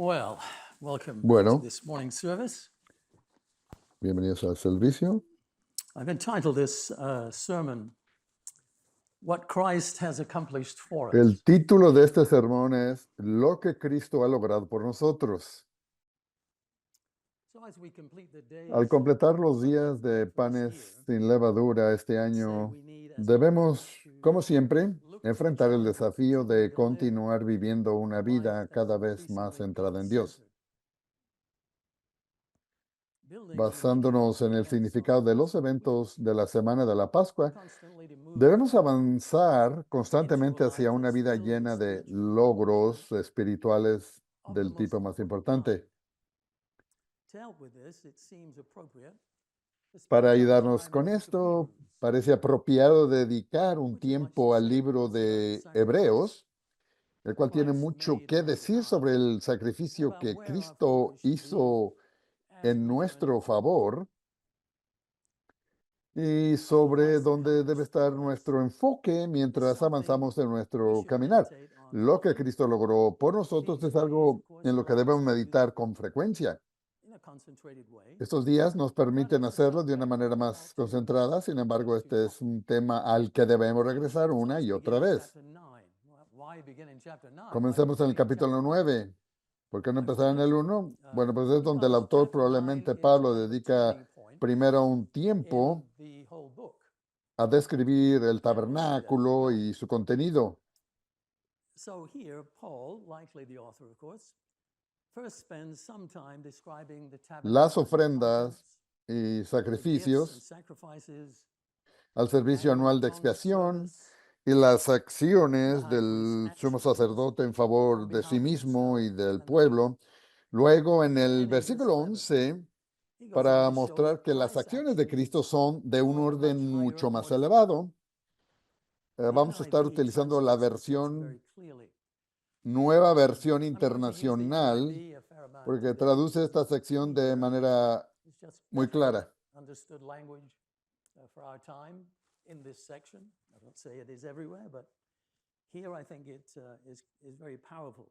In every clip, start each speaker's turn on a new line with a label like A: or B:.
A: Well, welcome to
B: Bueno,
A: this morning's service.
B: bienvenidos al servicio.
A: I've entitled this sermon, What Christ Has Accomplished for Us.
B: El título de este sermón es Lo que Cristo ha logrado por nosotros.
A: So as we complete the days
B: Al completar los
A: of
B: días de
A: unleavened bread for this
B: panes
A: year,
B: sin levadura este
A: I'd say
B: año,
A: we need, as
B: debemos,
A: always, to
B: como siempre,
A: look to the
B: enfrentar el
A: challenge
B: desafío
A: of
B: de
A: continuing to live
B: continuar viviendo una
A: a life
B: vida
A: that is
B: cada vez más
A: increasingly
B: centrada en Dios,
A: God-centered. Building the
B: basándonos en el
A: events of
B: significado de los
A: Passover week,
B: eventos de la semana de la Pascua.
A: constantly to move
B: Debemos
A: forward
B: avanzar
A: into a
B: constantemente
A: life
B: hacia una
A: that's
B: vida
A: filled with
B: llena de
A: spiritual
B: logros
A: accomplishment
B: espirituales
A: of the
B: del
A: most
B: tipo más
A: important kind.
B: importante.
A: To help with this, it seems appropriate to spend
B: Para
A: some
B: ayudarnos
A: time in
B: con
A: the book of
B: esto,
A: Hebrews,
B: parece apropiado dedicar un
A: which has much
B: tiempo
A: to
B: al
A: say, of
B: libro
A: course, about the
B: de
A: sacrifice
B: Hebreos, el cual tiene
A: Christ
B: mucho
A: made
B: que
A: on our
B: decir
A: behalf,
B: sobre el
A: and
B: sacrificio
A: about
B: que
A: where our
B: Cristo
A: focus should be
B: hizo
A: as
B: en
A: we journey
B: nuestro
A: forward.
B: favor y
A: Christ's
B: sobre dónde debe
A: accomplished
B: estar
A: for us
B: nuestro enfoque
A: is
B: mientras
A: something
B: avanzamos en
A: we
B: nuestro
A: should
B: caminar.
A: meditate on
B: Lo que
A: often.
B: Cristo logró por nosotros
A: These
B: es
A: days,
B: algo
A: of course,
B: en lo que
A: allow us
B: debemos
A: to do
B: meditar
A: that
B: con frecuencia.
A: in a concentrated way.
B: Estos días nos
A: But
B: permiten
A: it's a
B: hacerlo de una
A: subject
B: manera
A: that we
B: más
A: ought to
B: concentrada, sin embargo,
A: return to
B: este es
A: often.
B: un tema al que debemos regresar
A: So
B: una
A: let's
B: y
A: begin
B: otra
A: in
B: vez.
A: chapter 9. Why begin in chapter 9? Why don't
B: Comencemos
A: we
B: en el
A: begin in chapter
B: capítulo
A: 1?
B: 9. ¿Por qué no
A: Quite
B: empezar en
A: simply,
B: el 1? Bueno, pues es donde el
A: because
B: autor,
A: chapter 9
B: probablemente
A: is
B: Pablo,
A: kind of a
B: dedica
A: turning point
B: primero un
A: in
B: tiempo
A: the whole book.
B: a describir el
A: And we'll see that as we
B: tabernáculo
A: go.
B: y su contenido.
A: So here, Paul, likely the author, of course, first spends some time describing the
B: Las
A: tabernacle's
B: ofrendas
A: contents,
B: y
A: the gifts and
B: sacrificios
A: sacrifices,
B: al
A: the
B: servicio
A: annual
B: anual de
A: atonement
B: expiación
A: service,
B: y las
A: the
B: acciones
A: high priest's
B: del sumo
A: actions
B: sacerdote en favor
A: on
B: de sí
A: behalf of
B: mismo
A: himself
B: y del
A: and the people.
B: pueblo. Luego, en el
A: Then in verse
B: versículo
A: 11,
B: 11,
A: he goes on
B: para
A: to show that
B: mostrar que las
A: Christ's
B: acciones de
A: actions
B: Cristo son de un
A: are of a much
B: orden
A: higher
B: mucho más
A: order.
B: elevado.
A: The
B: Vamos a estar
A: NIV
B: utilizando la
A: translates the text
B: versión,
A: very clearly.
B: nueva versión
A: I'm going to use the
B: internacional,
A: NIV a fair amount
B: porque
A: today
B: traduce
A: because
B: esta
A: it's
B: sección de
A: easier.
B: manera
A: It's just
B: muy
A: better
B: clara.
A: understood language for our time in this section. I don't say it is everywhere, but here I think it is very powerful.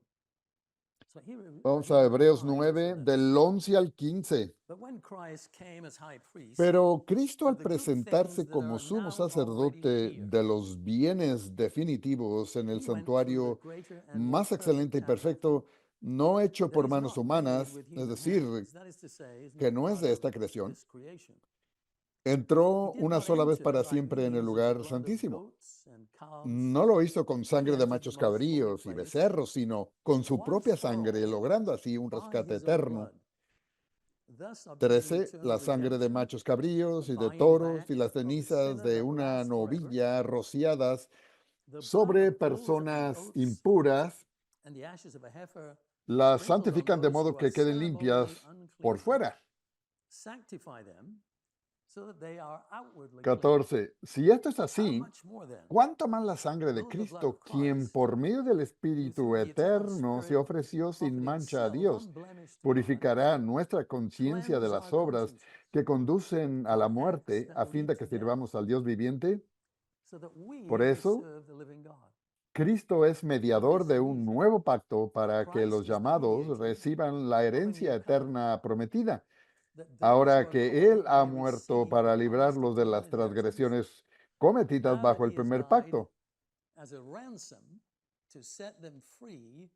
A: So here
B: Vamos a
A: Hebrews
B: Hebreos
A: 9, verse
B: 9,
A: 11.
B: del 11 al 15.
A: But when Christ came as high priest
B: Pero Cristo,
A: of
B: al
A: the good things
B: presentarse
A: that
B: como
A: are
B: sumo
A: now already
B: sacerdote
A: here,
B: de los bienes definitivos en el
A: he went through the
B: santuario
A: greater and more
B: más
A: perfect
B: excelente y
A: tabernacle
B: perfecto, no hecho
A: that
B: por
A: is
B: manos
A: not made
B: humanas,
A: with
B: es
A: human
B: decir,
A: hands, that is to say, is
B: que
A: not
B: no es
A: part
B: de
A: of
B: esta creación,
A: this creation. He
B: entró
A: did
B: una
A: not
B: sola vez
A: enter
B: para
A: by
B: siempre en el
A: means of the
B: lugar
A: blood of
B: santísimo.
A: goats and calves,
B: No lo hizo con
A: but he
B: sangre de
A: entered the
B: machos
A: most holy
B: cabríos y
A: place
B: becerros, sino con su
A: once
B: propia
A: for
B: sangre,
A: all
B: logrando así un
A: by
B: rescate
A: his own
B: eterno.
A: blood, thus obtaining
B: 13,
A: eternal
B: la sangre de
A: redemption,
B: machos
A: the
B: cabríos y de
A: buying
B: toros
A: back
B: y las
A: of the
B: cenizas
A: sinner
B: de
A: that will
B: una
A: last forever,
B: novilla rociadas
A: the blood
B: sobre
A: of bulls and
B: personas
A: goats,
B: impuras,
A: and the ashes of a heifer
B: las
A: sprinkled on
B: santifican de
A: those
B: modo
A: who are
B: que queden limpias
A: ceremonially
B: por
A: unclean,
B: fuera.
A: sanctify them so that they are outwardly clean.
B: 14. Si esto es
A: How
B: así,
A: much more then
B: ¿cuánto más la sangre de
A: will the blood of
B: Cristo, quien
A: Christ,
B: por medio del
A: who
B: Espíritu
A: through the eternal
B: eterno se
A: Spirit
B: ofreció sin
A: offered
B: mancha a
A: himself
B: Dios,
A: unblemished to God,
B: purificará nuestra conciencia de
A: cleanse
B: las
A: our
B: obras
A: consciences
B: que conducen a la
A: from acts
B: muerte
A: that
B: a fin
A: lead
B: de
A: to
B: que
A: death,
B: sirvamos al Dios viviente?
A: so that we
B: Por
A: may
B: eso,
A: serve the living God?
B: Cristo es
A: For
B: mediador
A: this
B: de un
A: reason,
B: nuevo pacto para que
A: Christ
B: los
A: is the
B: llamados
A: mediator
B: reciban la
A: of a new
B: herencia
A: covenant,
B: eterna prometida.
A: that those who
B: Ahora
A: are
B: que Él
A: called
B: ha
A: may
B: muerto
A: receive the
B: para
A: promised
B: librarlos de
A: eternal
B: las
A: inheritance,
B: transgresiones cometidas
A: now that
B: bajo el
A: he has
B: primer
A: died
B: pacto.
A: as a ransom to set them free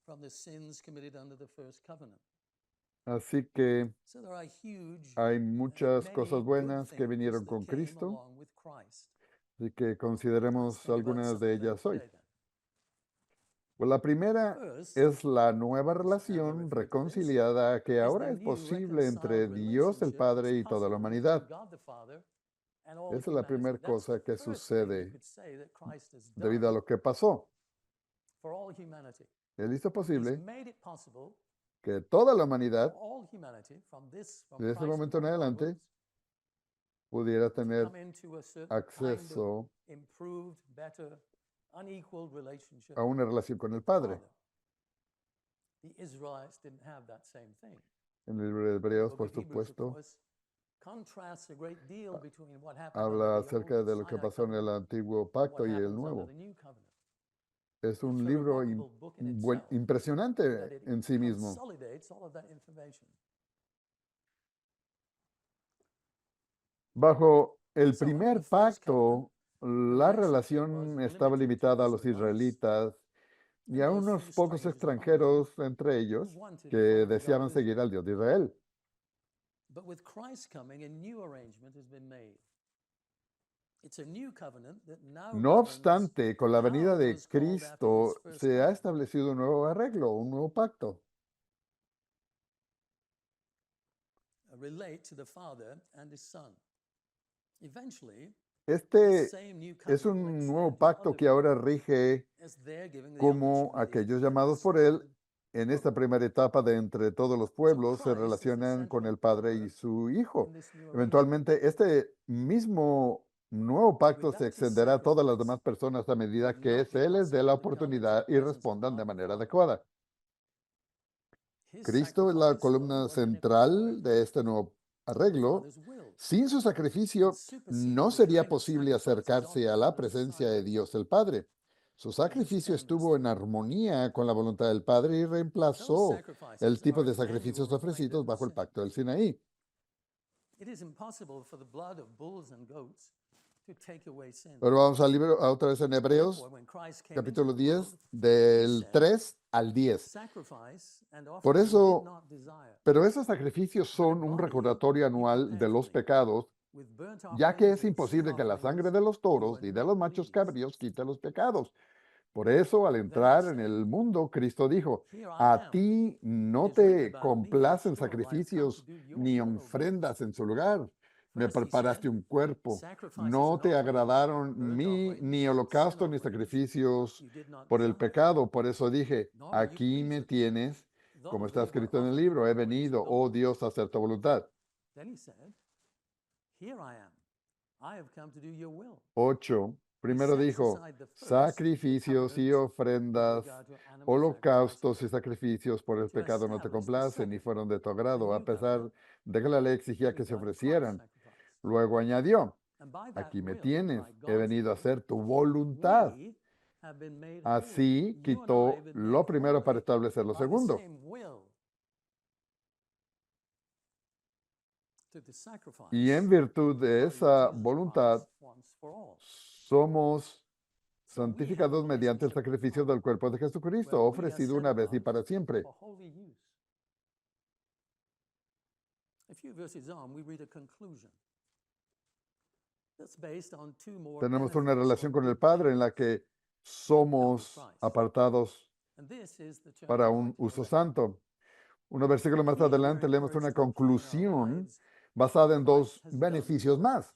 A: from the sins committed under the first covenant.
B: Así que
A: So there are huge,
B: hay muchas
A: many
B: cosas
A: good
B: buenas que
A: things
B: vinieron
A: that
B: con
A: came
B: Cristo,
A: along with Christ.
B: así que
A: Let's
B: consideremos
A: think about
B: algunas
A: some
B: de
A: of them
B: ellas hoy.
A: today then.
B: Pues la primera
A: First,
B: es la nueva
A: Anna
B: relación
A: referred to this,
B: reconciliada que
A: is the
B: ahora es
A: new
B: posible entre
A: reconciled
B: Dios el
A: relationship that's
B: Padre y toda la
A: possible between
B: humanidad.
A: God the Father and all
B: Esa es la
A: humanity.
B: primera
A: That's the
B: cosa que
A: first thing you
B: sucede
A: could say that Christ has
B: debido a
A: done
B: lo que pasó.
A: for all humanity.
B: Él hizo
A: He's
B: posible
A: made it possible
B: que toda la
A: for
B: humanidad,
A: all humanity from
B: de ese
A: Christ's
B: momento en
A: point
B: adelante,
A: onwards,
B: pudiera
A: to
B: tener
A: come into a certain kind of
B: acceso
A: improved, better, unequaled relationship
B: a una relación con el
A: with the
B: Padre.
A: Father. The Israelites didn't have that same thing.
B: En el libro de
A: The
B: Hebreos,
A: book
B: por
A: of Hebrews, of
B: supuesto,
A: course, contrasts a great deal between what happened under
B: habla
A: the old
B: acerca de lo que
A: Sinai
B: pasó en el
A: covenant
B: antiguo
A: and what
B: pacto y el
A: happens under
B: nuevo.
A: the new covenant.
B: Es un
A: It's a
B: libro
A: remarkable book in itself, that
B: impresionante
A: it
B: en sí mismo.
A: consolidates all of that information.
B: Bajo el
A: So, under the
B: primer
A: first covenant,
B: pacto, la
A: relationship was
B: relación estaba
A: limited to
B: limitada a los
A: Israelites
B: israelitas y
A: and
B: a
A: those
B: unos
A: few
B: pocos
A: strangers among them
B: extranjeros entre
A: who
B: ellos
A: wanted
B: que
A: to follow the God
B: deseaban
A: of
B: seguir
A: Israel.
B: al Dios de Israel.
A: But with Christ's coming, a new arrangement has been made. It's a new covenant that now
B: No
A: governs
B: obstante, con la
A: how
B: venida
A: it
B: de
A: was called after his
B: Cristo
A: first
B: se ha
A: coming.
B: establecido un nuevo arreglo, un nuevo pacto.
A: Relate to the Father and his Son. Eventually,
B: Este
A: this same new
B: es
A: covenant will
B: un nuevo
A: extend to
B: pacto
A: other
B: que ahora
A: people
B: rige
A: as they're giving the
B: como
A: opportunity to
B: aquellos
A: hear the
B: llamados por Él
A: Son
B: en
A: both.
B: esta primera etapa de entre todos los
A: So
B: pueblos se
A: Christ is the
B: relacionan con
A: central
B: el Padre y
A: power
B: su Hijo.
A: in this new arrangement.
B: Eventualmente, este mismo nuevo pacto se
A: Without his
B: extenderá a todas las
A: sacrifice,
B: demás personas a
A: it
B: medida
A: would
B: que
A: not be
B: se les dé la
A: possible to come into the
B: oportunidad y
A: presence of
B: respondan de
A: God the
B: manera
A: Father.
B: adecuada.
A: His
B: Cristo es la
A: sacrifice, though,
B: columna
A: was in
B: central
A: accord
B: de este nuevo
A: with the
B: arreglo.
A: Father's will
B: Sin su
A: and
B: sacrificio
A: superseded
B: no
A: the
B: sería
A: kind of
B: posible
A: sacrifices
B: acercarse
A: offered
B: a
A: on
B: la
A: the
B: presencia de
A: Sinai
B: Dios el Padre. Su
A: and his
B: sacrificio
A: endless
B: estuvo en armonía con la voluntad del Padre y
A: Those
B: reemplazó el
A: sacrifices
B: tipo
A: are
B: de
A: an annual
B: sacrificios
A: reminder
B: ofrecidos
A: of
B: bajo el
A: sin.
B: pacto del Sinaí.
A: It is impossible for the blood of bulls and goats to take away sin.
B: Pero vamos al libro, otra vez en Hebreos,
A: Therefore, when Christ came into
B: capítulo
A: the
B: 10,
A: world, he
B: del
A: said,
B: 3 al 10.
A: sacrifice and
B: Por
A: offering you did
B: eso,
A: not desire,
B: pero esos sacrificios
A: but a
B: son un
A: body
B: recordatorio
A: you
B: anual de
A: prepared for
B: los
A: me.
B: pecados,
A: With burnt
B: ya que
A: offerings
B: es
A: and sin
B: imposible que la sangre
A: offerings
B: de los
A: you
B: toros
A: were
B: y de
A: not
B: los machos
A: pleased.
B: cabríos quite los pecados. Por eso, al
A: Then he
B: entrar en
A: said,
B: el mundo, Cristo dijo,
A: here I
B: a
A: am.
B: ti
A: It
B: no
A: is written
B: te
A: about me,
B: complacen
A: sure, I have come to
B: sacrificios
A: do your
B: ni
A: will, O God.
B: ofrendas en su lugar. Me
A: First he
B: preparaste
A: said,
B: un cuerpo.
A: sacrifices
B: No
A: and
B: te
A: offerings,
B: agradaron
A: burnt
B: mí
A: offerings,
B: ni
A: sin
B: holocaustos ni
A: offerings,
B: sacrificios
A: you did not
B: por el
A: desire,
B: pecado. Por eso dije,
A: nor were you
B: aquí
A: pleased
B: me
A: with me,
B: tienes,
A: though
B: como está
A: they were
B: escrito en el
A: offered
B: libro, he
A: according to
B: venido,
A: your
B: oh
A: will.
B: Dios, a hacer tu voluntad.
A: Then he said, here I am. I have come to do your will.
B: 8.
A: He
B: Primero
A: sets
B: dijo,
A: aside the first, the
B: sacrificios y
A: covenant with
B: ofrendas,
A: regard to animal
B: holocaustos y
A: sacrifices,
B: sacrificios por el
A: to
B: pecado no te
A: establish the
B: complacen y
A: second,
B: fueron de tu
A: the
B: agrado, a
A: new
B: pesar
A: covenant
B: de que la ley exigía
A: with
B: que se
A: regard to Christ's
B: ofrecieran.
A: sacrifice.
B: Luego añadió,
A: And by that
B: aquí me
A: will,
B: tienes,
A: by
B: he
A: God's
B: venido a
A: will,
B: hacer tu voluntad.
A: we have been made holy.
B: Así
A: You and I have
B: quitó
A: been
B: lo
A: made
B: primero para
A: holy
B: establecer lo
A: by the
B: segundo.
A: same will to the sacrifice
B: Y en virtud
A: of the
B: de
A: body of
B: esa
A: Jesus
B: voluntad
A: Christ once for all.
B: somos
A: So we have a
B: santificados mediante el
A: relationship with the
B: sacrificio
A: Father
B: del cuerpo de
A: where
B: Jesucristo,
A: we are
B: ofrecido
A: set
B: una vez y
A: apart
B: para siempre.
A: for holy use. A few verses on, we read a conclusion that's based on two more
B: Tenemos una
A: benefits
B: relación
A: or
B: con el
A: good
B: Padre en
A: things
B: la que
A: that come with
B: somos
A: Christ.
B: apartados
A: And this is the turning
B: para
A: point
B: un
A: or
B: uso
A: the
B: santo. Unos versículos más
A: Here we're
B: adelante leemos una
A: encouraged to obtain in our
B: conclusión
A: lives
B: basada en
A: what
B: dos
A: Christ has done
B: beneficios
A: for us.
B: más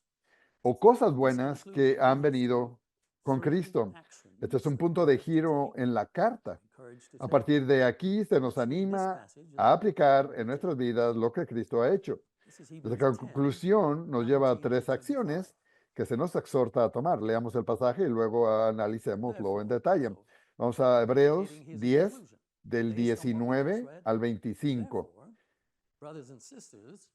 B: o cosas
A: This
B: buenas que
A: conclusion
B: han
A: leads to
B: venido con
A: 3
B: Cristo. Este es
A: actions
B: un
A: that
B: punto
A: we
B: de
A: are to
B: giro
A: take,
B: en la carta.
A: encouraged to
B: A
A: take.
B: partir de aquí se nos
A: Let's read this
B: anima
A: passage and
B: a
A: look at what
B: aplicar
A: we're
B: en
A: to
B: nuestras
A: do.
B: vidas lo que Cristo ha hecho.
A: This is
B: Esta
A: Hebrews 10,
B: conclusión nos lleva a
A: 19
B: tres
A: to 25.
B: acciones que se nos exhorta a tomar. Leamos el pasaje y luego analicémoslo en detalle.
A: So,
B: Vamos a Hebreos
A: indicating his
B: 10,
A: conclusion,
B: del
A: based on what we just
B: 19
A: read,
B: al 25.
A: therefore, brothers and sisters,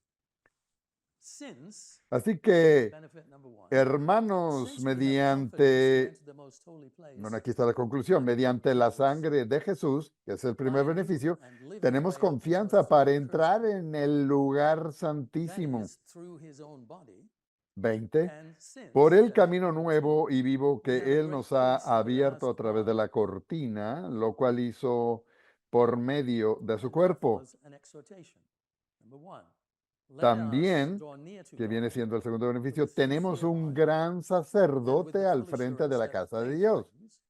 A: since,
B: Así que,
A: benefit number 1,
B: hermanos,
A: since we have confidence to
B: mediante,
A: enter the most holy place,
B: bueno, aquí está la conclusión,
A: by the blood of
B: mediante la
A: Jesus,
B: sangre de Jesús, que es el primer
A: by a new
B: beneficio,
A: and living
B: tenemos
A: way opened to us
B: confianza
A: through
B: para
A: the
B: entrar
A: curtain,
B: en el lugar
A: that
B: santísimo.
A: is, through his own body,
B: 20.
A: and since,
B: Por el
A: benefit
B: camino
A: number 2,
B: nuevo y vivo
A: we have
B: que
A: a
B: Él
A: great
B: nos ha
A: priest with
B: abierto
A: us
B: a través de
A: God,
B: la cortina, lo cual hizo por medio de su
A: and now
B: cuerpo.
A: follows an exhortation. Number 1, let us
B: También,
A: draw near to
B: que viene
A: God
B: siendo el segundo beneficio,
A: with
B: tenemos
A: sincere
B: un
A: heart
B: gran
A: and with
B: sacerdote
A: the
B: al
A: full
B: frente de
A: assurance
B: la
A: that
B: casa de
A: faith
B: Dios.
A: brings,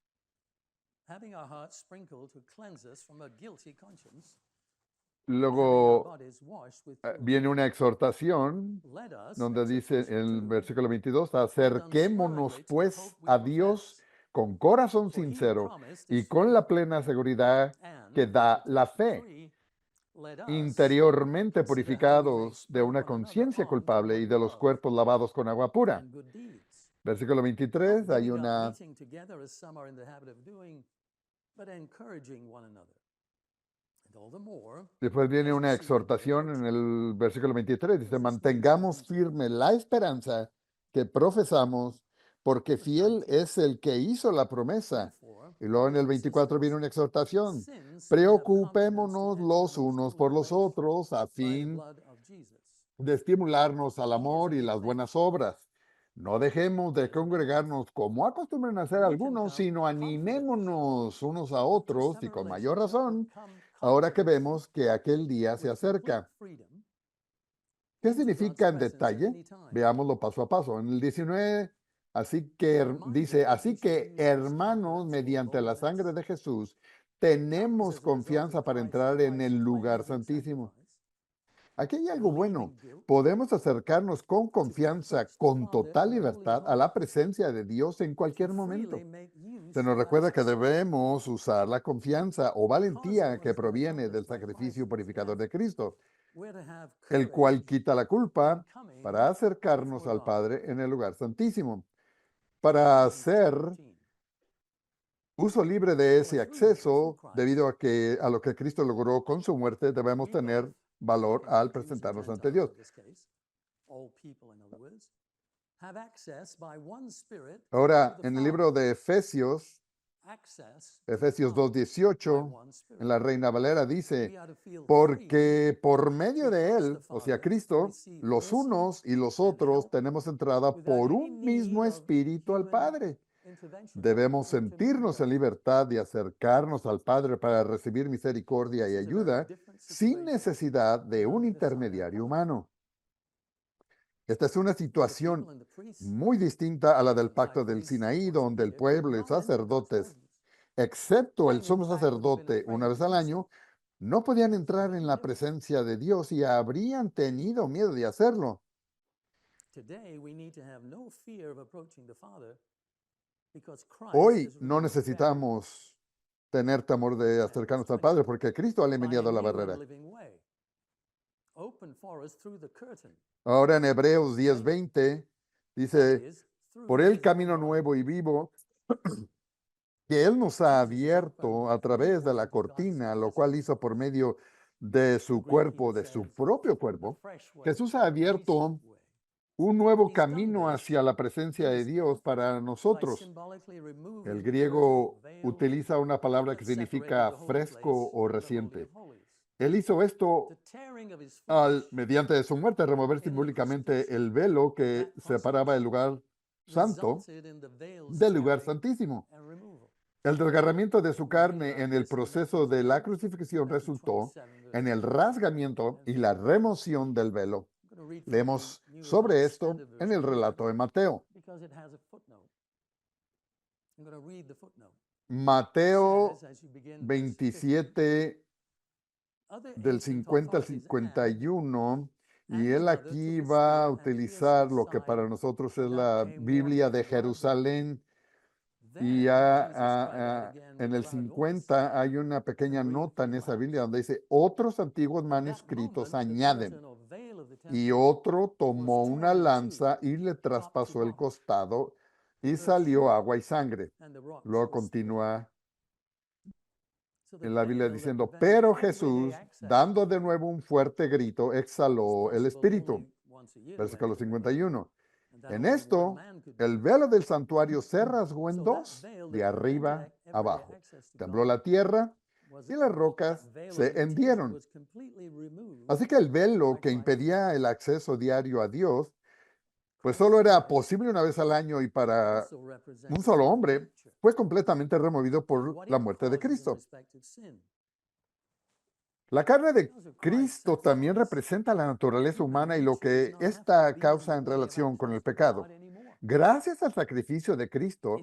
A: having our hearts sprinkled to cleanse us from a guilty conscience, and having our
B: Luego
A: bodies washed with pure
B: viene
A: water.
B: una exhortación
A: Let us,
B: donde dice en el
A: exhortation 2,
B: versículo 22,
A: hold
B: acerquémonos
A: unswervingly to the
B: pues
A: hope we
B: a Dios
A: profess,
B: con corazón
A: for he who
B: sincero
A: promised
B: y
A: is
B: con la
A: faithful.
B: plena seguridad que
A: And,
B: da la
A: exhortation
B: fe,
A: 3, let us
B: interiormente
A: consider how we may
B: purificados de
A: spur
B: una
A: one another
B: conciencia
A: on
B: culpable y
A: toward
B: de los
A: love
B: cuerpos lavados con agua pura.
A: and good deeds,
B: Versículo
A: not
B: 23, hay
A: giving up
B: una,
A: meeting together as some are in the habit of doing, but encouraging one another. And all the more,
B: después viene
A: as you
B: una
A: see the day
B: exhortación en el versículo 23, dice,
A: as this new
B: mantengamos
A: covenant
B: firme
A: approaches.
B: la esperanza que profesamos, porque fiel es el que hizo la promesa. Y luego en el 24 viene una exhortación. Preocupémonos los unos por los otros a fin de estimularnos al amor y las buenas obras. No dejemos de congregarnos como acostumbran a hacer algunos, sino animémonos unos a otros y con mayor razón, ahora que vemos que aquel día se acerca. ¿Qué significa en detalle? Veámoslo paso a paso. En el 19, dice, así que hermanos, mediante la sangre de Jesús, tenemos confianza para entrar en el lugar santísimo. Aquí hay algo bueno. Podemos acercarnos con confianza, con total libertad, a la presencia de Dios en cualquier momento. Se nos recuerda que debemos usar la confianza o valentía que proviene del sacrificio purificador de Cristo, el cual quita la culpa para acercarnos al Padre en el lugar santísimo. Para hacer uso libre de ese acceso, debido a lo que Cristo logró con su muerte, debemos tener valor al presentarnos ante Dios. Ahora, en el libro de Efesios 2:18, en la Reina Valera dice, porque por medio de Él, o sea, Cristo, los unos y los otros tenemos entrada por un mismo espíritu al Padre. Debemos sentirnos en libertad de acercarnos al Padre para recibir misericordia y ayuda sin necesidad de un intermediario humano. Esta es una situación muy distinta a la del pacto del Sinaí, donde el pueblo y sacerdotes, excepto el sumo sacerdote una vez al año, no podían entrar en la presencia de Dios y habrían tenido miedo de hacerlo. Hoy no necesitamos tener temor de acercarnos al Padre porque Cristo ha eliminado la barrera. Ahora en Hebreos 10:20 dice, por el camino nuevo y vivo que Él nos ha abierto a través de la cortina, lo cual hizo por medio de su cuerpo, de su propio cuerpo. Jesús ha abierto un nuevo camino hacia la presencia de Dios para nosotros. El griego utiliza una palabra que significa fresco o reciente. Él hizo esto mediante su muerte, remover simbólicamente el velo que separaba el lugar santo del lugar santísimo. El desgarramiento de su carne en el proceso de la crucifixión resultó en el rasgamiento y la remoción del velo. Leemos sobre esto en el relato de Mateo. Mateo 27, del 50 al 51, y él aquí va a utilizar lo que para nosotros es la Biblia de Jerusalén. Y en el 50 hay una pequeña nota en esa Biblia donde dice, otros antiguos manuscritos añaden, y otro tomó una lanza y le traspasó el costado y salió agua y sangre. Luego continúa en la Biblia diciendo, pero Jesús, dando de nuevo un fuerte grito, exhaló el espíritu. Versículo 51. En esto, el velo del santuario se rasgó en dos, de arriba abajo. Tembló la tierra y las rocas se hendieron. Así que el velo que impedía el acceso diario a Dios, pues solo era posible una vez al año y para un solo hombre, fue completamente removido por la muerte de Cristo. La carne de Cristo también representa la naturaleza humana y lo que ésta causa en relación con el pecado. Gracias al sacrificio de Cristo,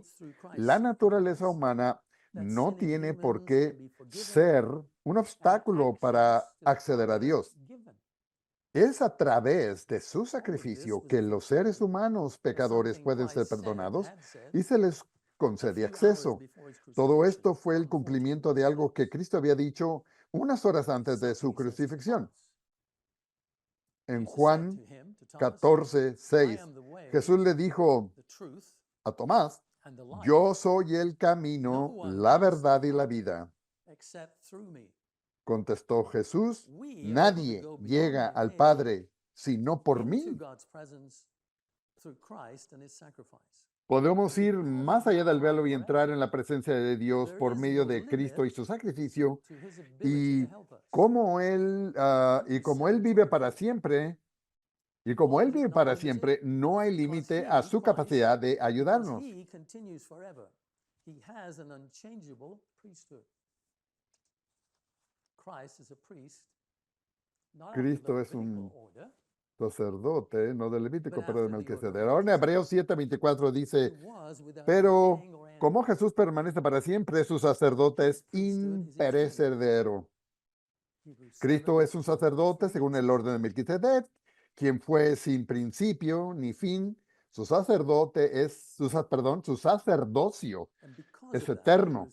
B: la naturaleza humana no tiene por qué ser un obstáculo para acceder a Dios. Es a través de su sacrificio que los seres humanos pecadores pueden ser perdonados y se les concede acceso. Todo esto fue el cumplimiento de algo que Cristo había dicho unas horas antes de su crucifixión. En Juan 14:6, Jesús le dijo a Tomás, yo soy el camino, la verdad y la vida. Contestó Jesús, nadie llega al Padre sino por mí. Podemos ir más allá del velo y entrar en la presencia de Dios por medio de Cristo y su sacrificio y como Él vive para siempre. Y como Él vive para siempre, no hay límite a su capacidad de ayudarnos. Cristo es un sacerdote, no del Levítico, pero de Melquisedec. Ahora en Hebreos 7:24 dice, pero como Jesús permanece para siempre, su sacerdote es imperecedero. Cristo es un sacerdote según el orden de Melquisedec, quien fue sin principio ni fin. Su sacerdote es, su sacerdocio es eterno.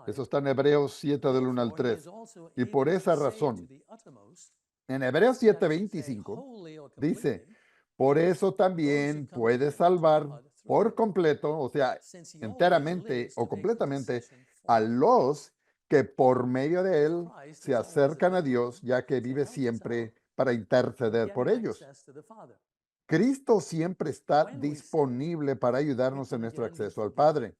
B: Eso está en Hebreos 7 del 1 al 3. Y por esa razón, en Hebreos 7:25 dice, por eso también puede salvar por completo, o sea, enteramente o completamente, a los que por medio de él se acercan a Dios, ya que vive siempre para interceder por ellos. Cristo siempre está disponible para ayudarnos en nuestro acceso al Padre.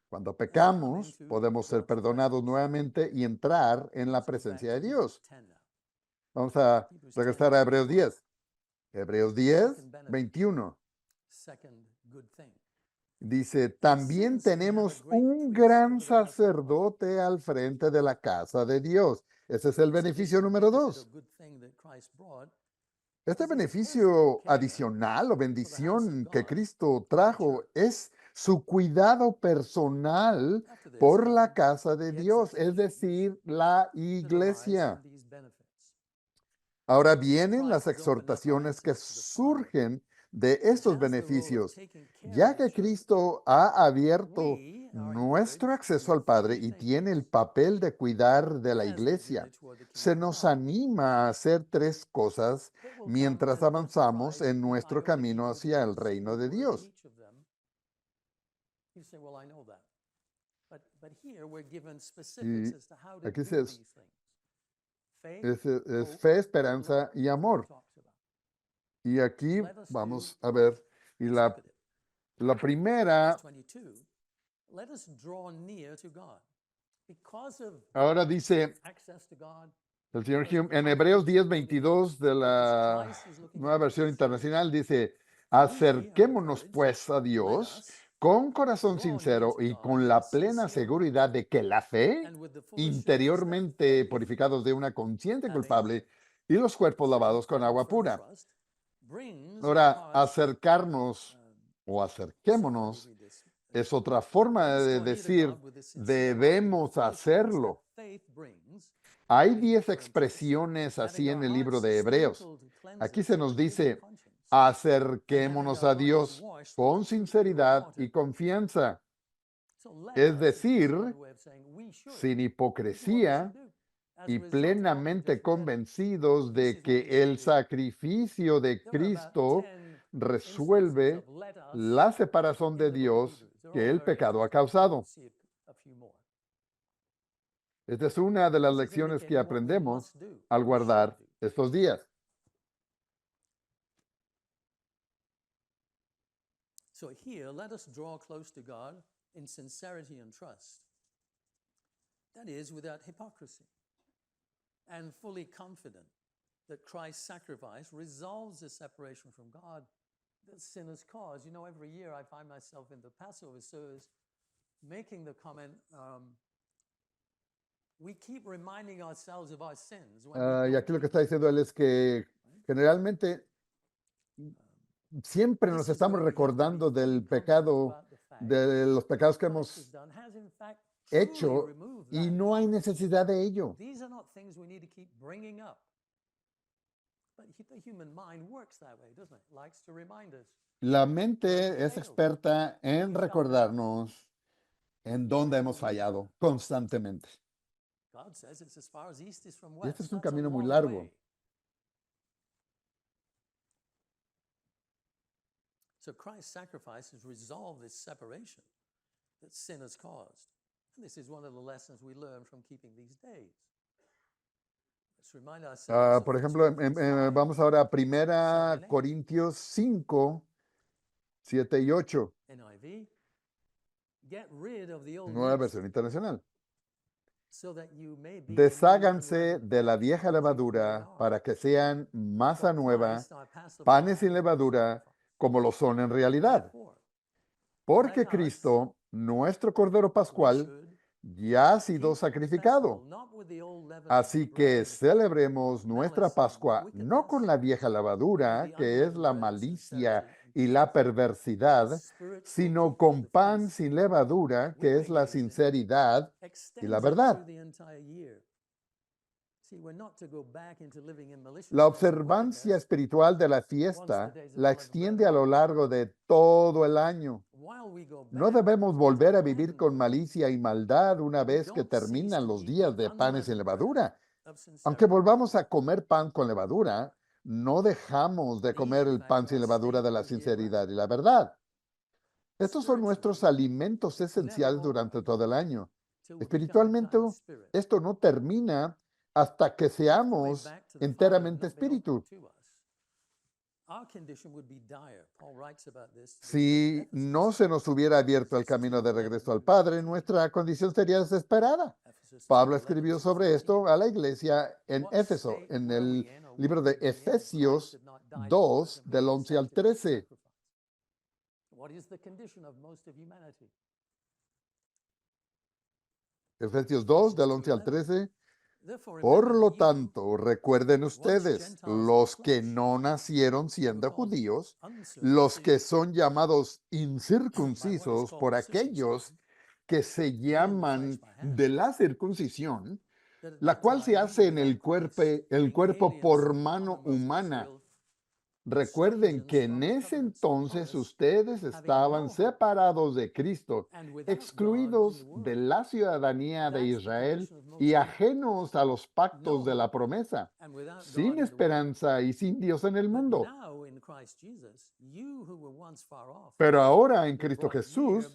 B: Cuando pecamos, podemos ser perdonados nuevamente y entrar en la presencia de Dios. Vamos a regresar a Hebreos 10. Hebreos 10:21. Dice, también tenemos un gran sacerdote al frente de la casa de Dios. Ese es el beneficio número 2. Este beneficio adicional o bendición que Cristo trajo es su cuidado personal por la casa de Dios, es decir, la iglesia. Ahora vienen las exhortaciones que surgen de estos beneficios. Ya que Cristo ha abierto nuestro acceso al Padre y tiene el papel de cuidar de la iglesia, se nos anima a hacer 3 cosas mientras avanzamos en nuestro camino hacia el reino de Dios. Y aquí es fe, esperanza y amor. Y aquí vamos a ver, y la primera, ahora dice el señor Hume, en Hebreos 10:22 de la Nueva Versión Internacional, dice, acerquémonos pues a Dios con corazón sincero y con la plena seguridad de que la fe, interiormente purificados de una conciencia culpable y los cuerpos lavados con agua pura. Ahora, acercarnos o acerquémonos es otra forma de decir debemos hacerlo. Hay 10 expresiones así en el libro de Hebreos. Aquí se nos dice, acerquémonos a Dios con sinceridad y confianza. Es decir, sin hipocresía y plenamente convencidos de que el sacrificio de Cristo resuelve la separación de Dios que el pecado ha causado. Esta es una de las lecciones que aprendemos al guardar estos días.
A: So here, let us draw close to God in sincerity and trust. That is, without hypocrisy, and fully confident that Christ's sacrifice resolves the separation from God that sin has caused. You know, every year I find myself in the Passover service making the comment, we keep reminding ourselves of our sins.
B: Y aquí lo que está diciendo él es que generalmente siempre nos estamos recordando del pecado, de los pecados que hemos hecho y no hay necesidad de ello. La mente es experta en recordarnos en dónde hemos fallado constantemente. Y este es un camino muy largo.
A: So Christ's sacrifice has resolved this separation that sin has caused. And this is one of the lessons we learn from keeping these days. Let's remind ourselves.
B: Por ejemplo, vamos ahora a 1 Corintios 5, 7 y 8.
A: NIV, get rid of the old
B: Nueva
A: yeast,
B: versión internacional.
A: so that you may be
B: Desháganse
A: unleavened
B: de la vieja
A: as you really
B: levadura
A: are.
B: para que sean masa
A: For
B: nueva,
A: Christ, our Passover
B: panes sin
A: lamb,
B: levadura,
A: sacrifice.
B: como lo son en realidad.
A: Therefore,
B: Porque
A: let us,
B: Cristo, nuestro Cordero
A: we
B: Pascual,
A: should
B: ya ha sido
A: keep the
B: sacrificado.
A: festival not with the old leaven of
B: Así que
A: bread,
B: celebremos nuestra
A: malice, and
B: Pascua no con
A: wickedness,
B: la vieja
A: but with
B: levadura,
A: the
B: que es
A: unleavened
B: la
A: bread of
B: malicia
A: sincerity and
B: y la
A: truth, the
B: perversidad,
A: spiritual
B: sino
A: gift of
B: con
A: the
B: pan
A: feast,
B: sin levadura, que
A: we're
B: es la
A: engaged in,
B: sinceridad y la
A: extends it
B: verdad.
A: through the entire year. See, we're not to go back into living in
B: La
A: maliciousness and
B: observancia
A: wickedness
B: espiritual de la
A: once the
B: fiesta
A: days of
B: la
A: unleavened bread
B: extiende
A: are
B: a lo
A: over.
B: largo de todo el año.
A: While we go
B: No
A: back
B: debemos
A: to
B: volver a vivir
A: unleavened
B: con
A: bread,
B: malicia y maldad una
A: we
B: vez que
A: don't cease
B: terminan
A: to
B: los
A: eat
B: días
A: the
B: de panes sin
A: unleavened bread
B: levadura.
A: of
B: Aunque
A: sincerity.
B: volvamos a comer pan con levadura, no dejamos de
A: These,
B: comer
A: in
B: el
A: fact,
B: pan
A: are
B: sin
A: our
B: levadura de la
A: staples year-round.
B: sinceridad y la verdad. Estos son nuestros
A: Spiritually,
B: alimentos
A: it's never
B: esenciales durante
A: over
B: todo el año.
A: till we become
B: Espiritualmente,
A: entirely spirit.
B: esto no termina hasta que
A: If the way
B: seamos
A: back to the Father had
B: enteramente
A: not been opened
B: espíritu.
A: to us, our condition would be dire. Paul writes about this to the church
B: Si
A: at Ephesus.
B: no se nos hubiera abierto el camino de regreso al Padre, nuestra condición sería desesperada.
A: Ephesus 2,
B: Pablo
A: 11
B: escribió
A: to
B: sobre
A: 14.
B: esto a la iglesia en
A: What
B: Éfeso,
A: state
B: en
A: were we
B: el
A: in, or
B: libro
A: would
B: de
A: we be in, if Christ
B: Efesios
A: had not died for us
B: 2,
A: and
B: del
A: been
B: 11 al
A: accepted as a
B: 13.
A: sacrifice? What is the condition of most of humanity?
B: Efesios 2, del 11 al 13. Por lo tanto, recuerden ustedes, los que no nacieron siendo judíos, los que son llamados incircuncisos por aquellos que se llaman de la circuncisión, la cual se hace en el cuerpo por mano humana. Recuerden que en ese entonces ustedes estaban separados de Cristo, excluidos de la ciudadanía de Israel y ajenos a los pactos de la promesa, sin esperanza y sin Dios en el mundo. Pero ahora en Cristo Jesús,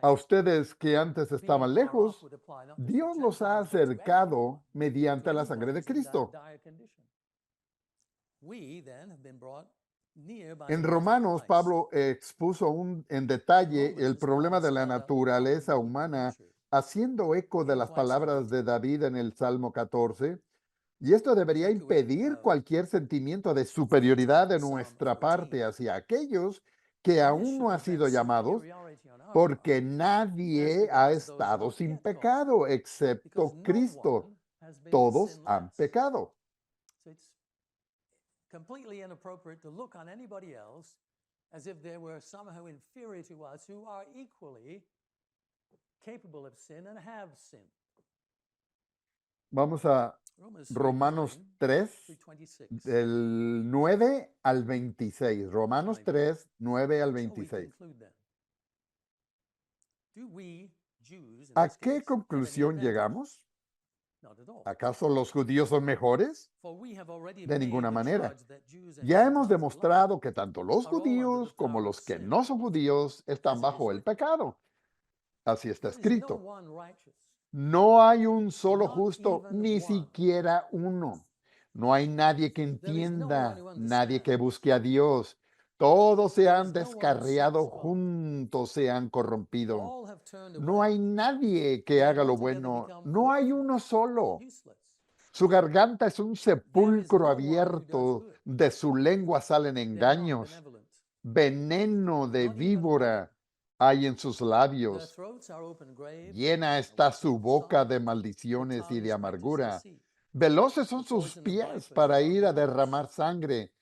B: a ustedes que antes estaban lejos, Dios los ha acercado mediante la sangre de Cristo. En Romanos, Pablo expuso en detalle el problema de la naturaleza humana, haciendo eco de las palabras de David en el Salmo 14, y esto debería impedir cualquier sentimiento de superioridad de nuestra parte hacia aquellos que aún no han sido llamados, porque nadie ha estado sin pecado excepto Cristo. Todos han pecado.
A: Completely inappropriate to look on anybody else as if they were somehow inferior to us who are equally capable of sin and have sinned.
B: Vamos a Romanos 3, del 9 al 26. Romanos 3, 9 al 26. ¿A qué conclusión llegamos? ¿Acaso los judíos son mejores? De ninguna manera. Ya hemos demostrado que tanto los judíos como los que no son judíos están bajo el pecado. Así está escrito. No hay un solo justo, ni siquiera uno. No hay nadie que entienda, nadie que busque a Dios. Todos se han descarriado, juntos se han corrompido. No hay nadie que haga lo bueno, no hay uno solo. Su garganta es un sepulcro abierto, de su lengua salen engaños. Veneno de víbora hay en sus labios. Llena está su boca de maldiciones y de amargura. Veloces son sus pies para ir a derramar sangre.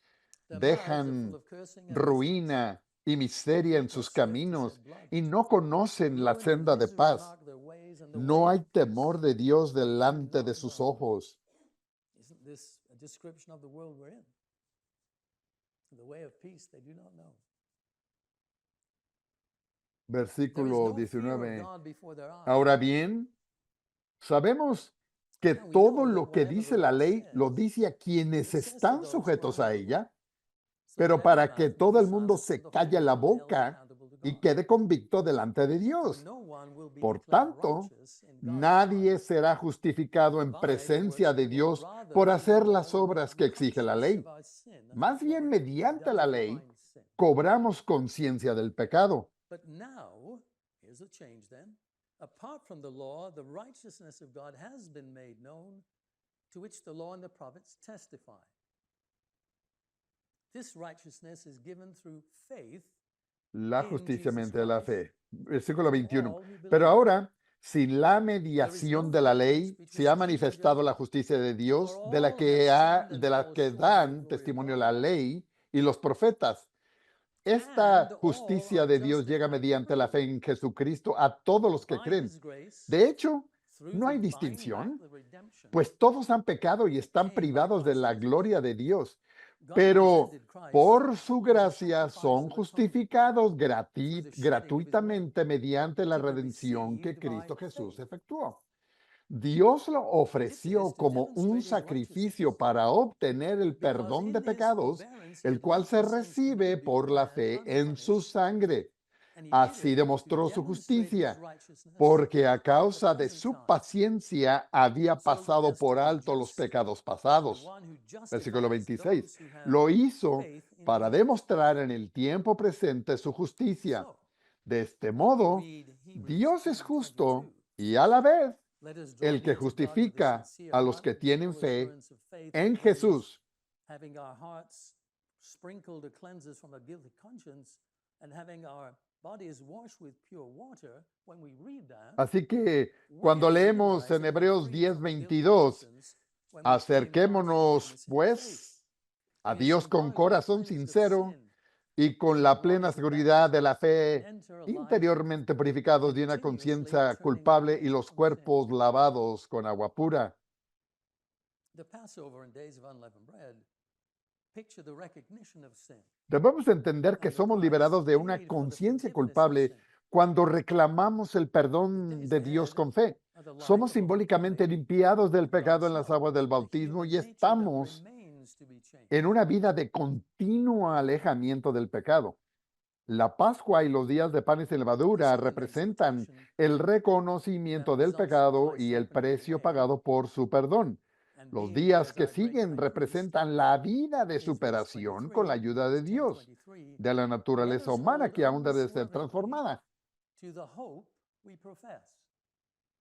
B: Dejan ruina y miseria en sus caminos y no conocen la senda de paz. No hay temor de Dios delante de sus ojos. Versículo 19. Ahora bien, sabemos que todo lo que dice la ley lo dice a quienes están sujetos a ella, pero para que todo el mundo se calle la boca y quede convicto delante de Dios. Por tanto, nadie será justificado en presencia de Dios por hacer las obras que exige la ley. Más bien, mediante la ley, cobramos conciencia del pecado.
A: But now, here's the change then. Apart from the law, the righteousness of God has been made known, to which the law and the prophets testify. This righteousness is given through faith
B: La
A: in
B: justicia
A: Jesus
B: mediante la
A: Christ
B: fe. Versículo 21.
A: all who believe.
B: Pero ahora, sin la mediación de la ley, se ha manifestado la justicia de Dios, de la que dan testimonio la ley y los profetas. Esta justicia de Dios llega mediante la fe en Jesucristo a todos los que creen. De hecho, no hay distinción, pues todos han pecado y están privados de la gloria de Dios. Pero por su gracia son justificados gratuitamente mediante la redención que Cristo Jesús efectuó. Dios lo ofreció como un sacrificio para obtener el perdón de pecados, el cual se recibe por la fe en su sangre. Así demostró su justicia, porque a causa de su paciencia había pasado por alto los pecados pasados. Versículo 26. Lo hizo para demostrar en el tiempo presente su justicia. De este modo, Dios es justo y a la vez el que justifica a los que tienen fe en Jesús. Así que cuando leemos en Hebreos 10:22, acerquémonos pues a Dios con corazón sincero y con la plena seguridad de la fe, interiormente purificados de una conciencia culpable y los cuerpos lavados con agua pura. Debemos entender que somos liberados de una conciencia culpable cuando reclamamos el perdón de Dios con fe. Somos simbólicamente limpiados del pecado en las aguas del bautismo y estamos en una vida de continuo alejamiento del pecado. La Pascua y los días de panes sin levadura representan el reconocimiento del pecado y el precio pagado por su perdón. Los días que siguen representan la vida de superación con la ayuda de Dios, de la naturaleza humana que aún debe ser transformada.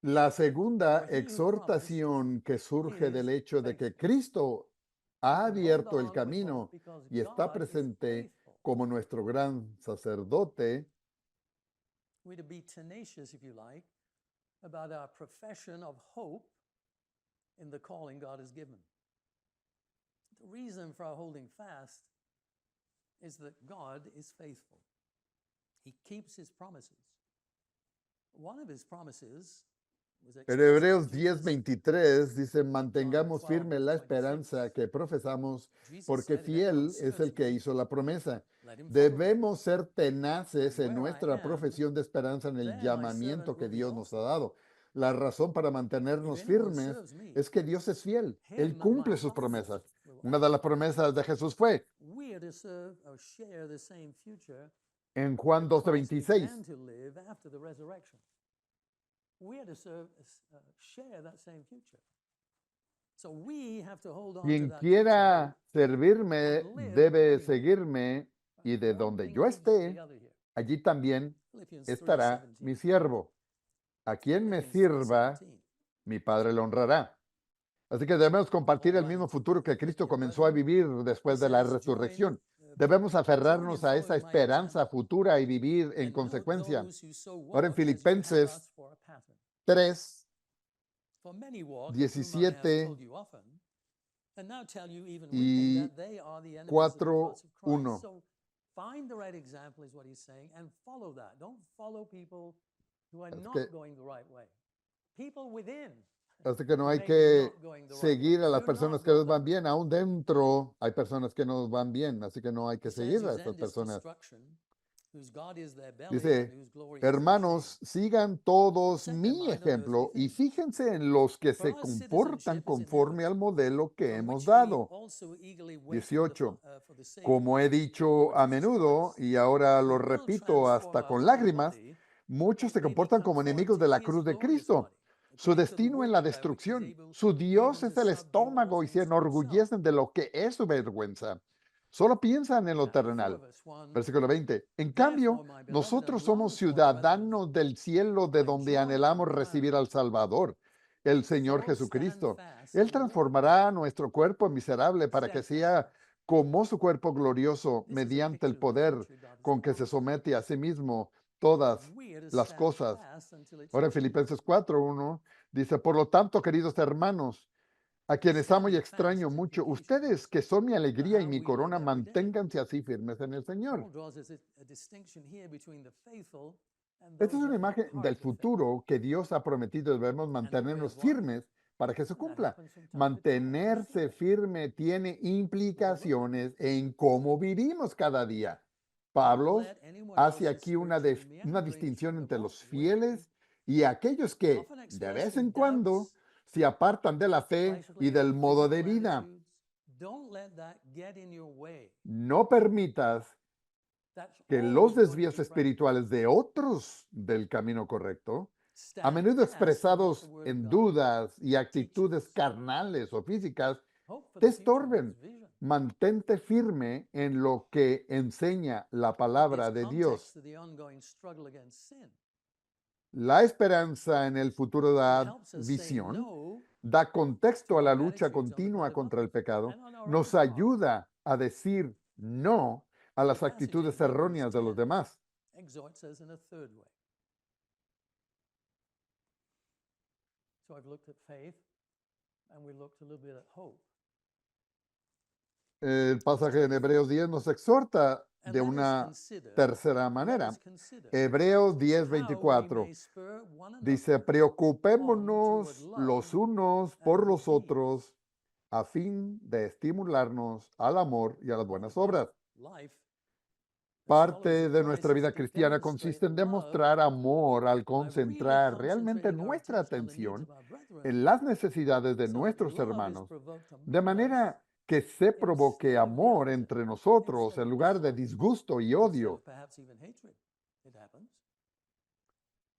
B: La segunda exhortación que surge del hecho de que Cristo ha abierto el camino y está presente como nuestro gran sacerdote,
A: we're to be tenacious, if you like, about our profession of hope in the calling God has given. The reason for our holding fast is that God is faithful. He keeps his promises. One of his promises was
B: en Hebreos 10:23 dice, mantengamos firme la esperanza que profesamos, porque fiel es el que hizo la promesa. Debemos ser tenaces en nuestra profesión de esperanza en el llamamiento que Dios nos ha dado. La razón para mantenernos firmes es que Dios es fiel. Él cumple sus promesas. Una de las promesas de Jesús fue en Juan 12:26. Quien quiera servirme debe seguirme, y de donde yo esté, allí también estará mi siervo. A quien me sirva, mi Padre lo honrará. Así que debemos compartir el mismo futuro que Cristo comenzó a vivir después de la resurrección. Debemos aferrarnos a esa esperanza futura y vivir en consecuencia. Ahora en Filipenses 3, 17 y 4:1.
A: Find the right example is what he's saying and follow that. Don't follow people who are not going the right way. People within.
B: Así que no hay que seguir a las personas que nos van bien. Aún dentro hay personas que nos van bien. Así que no hay que seguir a estas personas. Dice, hermanos, sigan todos mi ejemplo y fíjense en los que se comportan conforme al modelo que hemos dado. 18. Como he dicho a menudo, y ahora lo repito hasta con lágrimas, muchos se comportan como enemigos de la cruz de Cristo. Su destino es la destrucción. Su Dios es el estómago y se enorgullecen de lo que es su vergüenza. Solo piensan en lo
A: Now, for
B: terrenal.
A: of us, one,
B: Versículo 20. En
A: therefore,
B: cambio,
A: my beloved
B: nosotros
A: and
B: somos
A: longed for brethren,
B: ciudadanos del cielo de
A: my
B: donde
A: joy
B: anhelamos
A: and
B: recibir
A: crown,
B: al Salvador, el Señor
A: so stand
B: Jesucristo.
A: fast
B: Él
A: in the Lord.
B: transformará nuestro cuerpo miserable para que sea
A: Steadfast.
B: como su cuerpo glorioso
A: This is a
B: mediante el
A: picture of the
B: poder
A: victory God has
B: con que
A: won.
B: se somete a sí mismo todas
A: We are to
B: las
A: stand
B: cosas.
A: fast until it's
B: Ahora en
A: achieved.
B: Filipenses 4:1 dice, por lo tanto, queridos hermanos, a quienes amo y
A: Standing
B: extraño
A: fast in
B: mucho,
A: completion.
B: ustedes que son mi alegría y
A: how
B: mi
A: we
B: corona,
A: live every day.
B: manténganse así firmes en el Señor.
A: Paul draws a distinction here between the faithful and
B: Esta es
A: those
B: una
A: that
B: imagen del
A: depart the faith.
B: futuro que Dios ha prometido. Debemos mantenernos firmes para que se
A: And that
B: cumpla.
A: happens from time to time.
B: Mantenerse firme tiene implicaciones en cómo vivimos cada día. Pablo
A: Let anyone
B: hace
A: else's
B: aquí una
A: spiritual
B: una
A: meanderings
B: distinción
A: from the
B: entre los
A: way,
B: fieles y aquellos que
A: often
B: de
A: expressed
B: vez
A: in
B: en cuando
A: doubts,
B: se apartan de la fe y
A: fleshly
B: del
A: and
B: modo de
A: physical
B: vida.
A: attitudes. Don't let that get in your way.
B: No permitas
A: That's
B: que
A: always
B: los
A: going to
B: desvíos
A: be present.
B: espirituales de otros del camino correcto, a
A: Stand
B: menudo
A: fast in what the
B: expresados
A: Word of
B: en
A: God
B: dudas y actitudes
A: teaches.
B: carnales o físicas,
A: Hope for
B: te
A: the future brings
B: estorben.
A: vision.
B: Mantente firme en lo que enseña la
A: It
B: palabra
A: gives
B: de
A: context
B: Dios.
A: to the ongoing struggle against sin.
B: La esperanza en el futuro
A: It
B: da
A: helps us say
B: visión,
A: no
B: da contexto
A: to
B: a la
A: our
B: lucha
A: attitudes on the
B: continua
A: part of
B: contra el
A: others
B: pecado,
A: and on our own
B: nos
A: part.
B: ayuda a decir no a
A: The
B: las
A: passage in
B: actitudes
A: Hebrews
B: erróneas de los
A: 10
B: demás.
A: exhorts us in a third way. So I've looked at faith and we looked a little bit at hope.
B: El pasaje en Hebreos 10 nos exhorta
A: And
B: de
A: let us
B: una
A: consider,
B: tercera
A: let
B: manera.
A: us consider
B: Hebreos
A: how
B: 10:24
A: we may spur one
B: dice,
A: another on toward
B: preocupémonos
A: love
B: los unos
A: and
B: por
A: good
B: los
A: deeds.
B: otros a fin de estimularnos al amor y a las
A: Part
B: buenas
A: of our
B: obras.
A: life as followers
B: Parte
A: of
B: de
A: Christ
B: nuestra
A: is
B: vida
A: to
B: cristiana
A: demonstrate
B: consiste en
A: love
B: demostrar amor al
A: by really
B: concentrar realmente
A: concentrating our
B: nuestra
A: attention on the needs
B: atención
A: of our brethren,
B: en las necesidades de
A: so that
B: nuestros
A: love is
B: hermanos,
A: provoked
B: de
A: among us
B: manera que se provoque
A: instead of the
B: amor
A: opposite,
B: entre
A: instead
B: nosotros en
A: of
B: lugar de
A: dislike,
B: disgusto y
A: instead
B: odio.
A: of perhaps even hatred. It happens.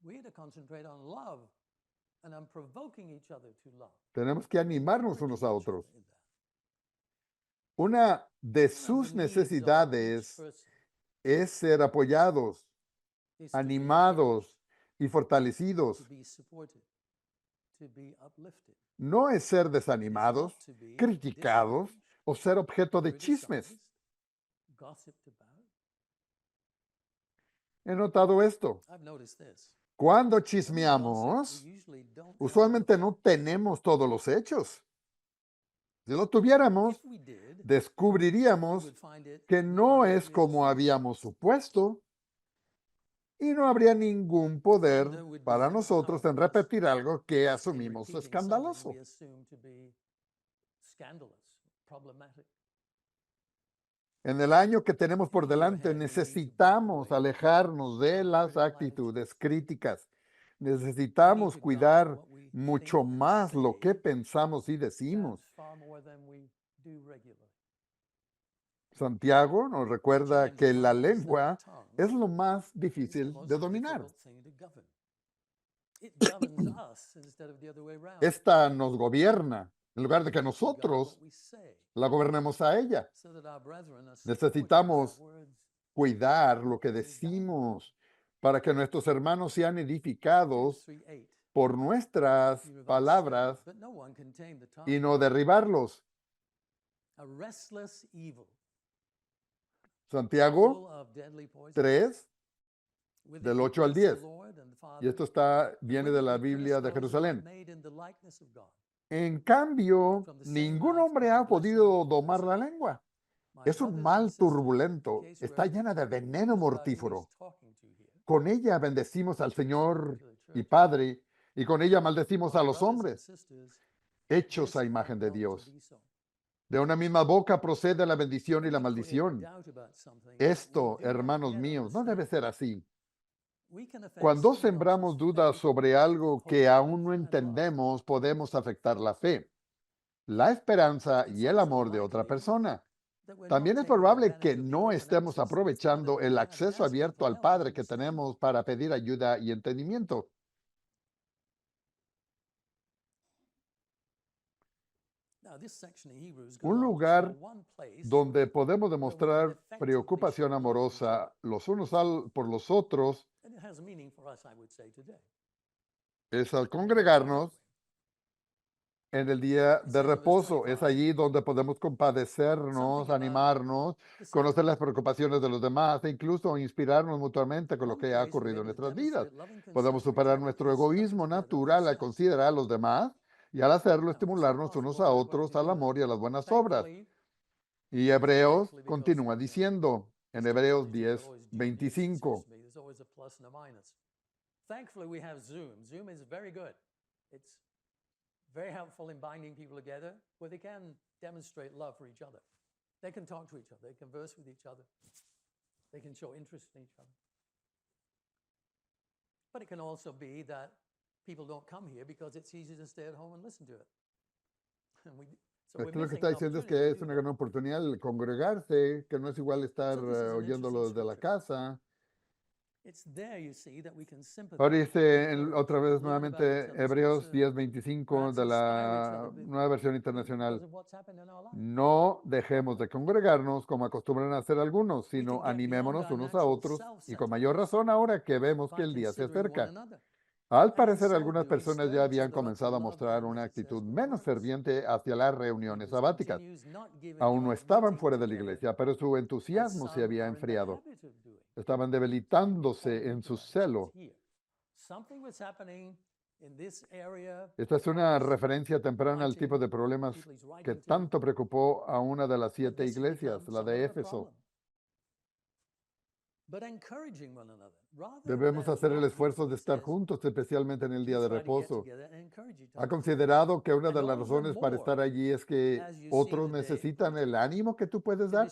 A: We are to concentrate on love and on provoking each other to love.
B: Tenemos que animarnos
A: Encouraging
B: unos
A: each
B: a
A: other
B: otros.
A: in that.
B: Una de
A: One of
B: sus
A: the needs of each
B: necesidades
A: person
B: es ser apoyados,
A: is to be
B: animados y
A: encouraged, to
B: fortalecidos.
A: be supported, to be uplifted.
B: No es ser
A: It is
B: desanimados,
A: not to be
B: criticados
A: discouraged,
B: o ser objeto de chismes.
A: criticized, gossiped about.
B: He notado esto.
A: I've noticed this.
B: Cuando
A: When we gossip, we
B: chismeamos,
A: usually don't have
B: usualmente
A: the
B: no
A: facts.
B: tenemos todos los hechos. Si lo tuviéramos,
A: If we did, we
B: descubriríamos
A: would find it
B: que
A: not
B: no
A: what
B: es
A: we
B: como
A: assumed.
B: habíamos supuesto y no habría ningún poder
A: Slander would be
B: para
A: more
B: nosotros en
A: powerful
B: repetir algo que
A: in
B: asumimos
A: repeating something
B: escandaloso.
A: we assume to be scandalous, problematic.
B: En el año que tenemos por
A: In the year
B: delante,
A: ahead, we need to break
B: necesitamos
A: away
B: alejarnos de
A: from
B: las
A: critical
B: actitudes
A: attitudes.
B: críticas.
A: We need
B: Necesitamos
A: to guard
B: cuidar
A: what we
B: mucho
A: think and
B: más lo que
A: say,
B: pensamos y decimos.
A: perhaps far more than we do regularly.
B: Santiago nos recuerda
A: James
B: que la
A: reminds us that
B: lengua
A: the tongue
B: es lo más
A: is the
B: difícil
A: most
B: de dominar.
A: difficult thing to govern. It governs us instead of the other way around.
B: Esta nos gobierna en lugar de que
A: We need to guard
B: nosotros
A: what we say
B: la gobernemos a ella.
A: so that our brethren are supported by
B: Necesitamos
A: our words.
B: cuidar lo que decimos para que nuestros hermanos sean
A: James
B: edificados
A: 3:8.
B: por nuestras
A: He revised
B: palabras
A: says, but no one can tame the
B: y
A: tongue.
B: no derribarlos.
A: A restless evil,
B: Santiago
A: full of deadly poison.
B: 3,
A: With the
B: del 8 al
A: eagerness of
B: 10.
A: the Lord and the
B: Y
A: Father,
B: esto
A: and
B: viene
A: with
B: de
A: it
B: la
A: we curse
B: Biblia de
A: those who are
B: Jerusalén.
A: made in the likeness of God.
B: En cambio,
A: From the same
B: ningún
A: mouth
B: hombre
A: come
B: ha
A: blessing
B: podido
A: and
B: domar la
A: cursing.
B: lengua.
A: My
B: Es un
A: brothers and
B: mal
A: sisters, in
B: turbulento,
A: case
B: está
A: we're
B: llena de
A: wondering
B: veneno
A: about who he's
B: mortífero.
A: talking to here,
B: Con ella bendecimos al
A: speaking
B: Señor
A: to the
B: y
A: church,
B: Padre, y con ella maldecimos
A: my
B: a los
A: brothers and
B: hombres,
A: sisters,
B: hechos
A: this
B: a
A: ought
B: imagen de
A: not to
B: Dios.
A: be so.
B: De una misma boca procede la bendición y
A: When
B: la
A: we create
B: maldición.
A: doubt about something that we
B: Esto,
A: do not
B: hermanos
A: yet
B: míos, no debe
A: understand,
B: ser así.
A: we can affect
B: Cuando
A: someone
B: sembramos
A: else's
B: dudas
A: faith,
B: sobre algo que
A: hope,
B: aún no
A: and love.
B: entendemos, podemos afectar la fe, la esperanza
A: It's
B: y el
A: also
B: amor de otra
A: likely
B: persona.
A: that we're
B: También
A: not
B: es
A: taking
B: probable que
A: advantage of the
B: no
A: open
B: estemos
A: access that the Father
B: aprovechando
A: may
B: el
A: have in
B: acceso
A: asking
B: abierto
A: for
B: al
A: help and
B: Padre que
A: understanding.
B: tenemos para pedir ayuda y entendimiento.
A: Now,
B: Un lugar donde podemos demostrar preocupación amorosa los unos por los otros es al congregarnos en el día de reposo. Es allí donde podemos compadecernos, animarnos, conocer las preocupaciones de los demás e incluso inspirarnos mutuamente con lo que ha ocurrido en nuestras vidas. Podemos superar nuestro egoísmo natural al considerar a los demás y al hacerlo estimularnos unos a otros al amor y a las buenas obras. Y Hebreos continúa diciendo en Hebreos 10:25.
A: Thankfully, we have Zoom. Zoom is very good. It's very helpful in binding people together where they can demonstrate love for each other. They can talk to each other. They converse with each other. They can show interest in each other. But it can also be that people don't come here because it's easy to stay at home and listen to it.
B: Lo que está diciendo es que es una gran oportunidad el congregarse, que no es igual estar oyéndolo desde la casa. Ahora dice otra vez nuevamente Hebreos 10:25 de la Nueva Versión Internacional. No dejemos de congregarnos como acostumbran a hacer algunos, sino animémonos unos a otros y con mayor razón ahora que vemos que el día se acerca. Al parecer, algunas personas ya habían comenzado a mostrar una actitud menos ferviente hacia las reuniones sabáticas. Aún no estaban fuera de la iglesia, pero su entusiasmo se había enfriado. Estaban debilitándose en su celo. Esta es una referencia temprana al tipo de problemas que tanto preocupó a una de las 7 iglesias, la de Éfeso. Debemos hacer el esfuerzo de estar juntos, especialmente en el día de reposo. ¿Ha considerado que una de las razones para estar allí es que otros necesitan el ánimo que tú puedes dar?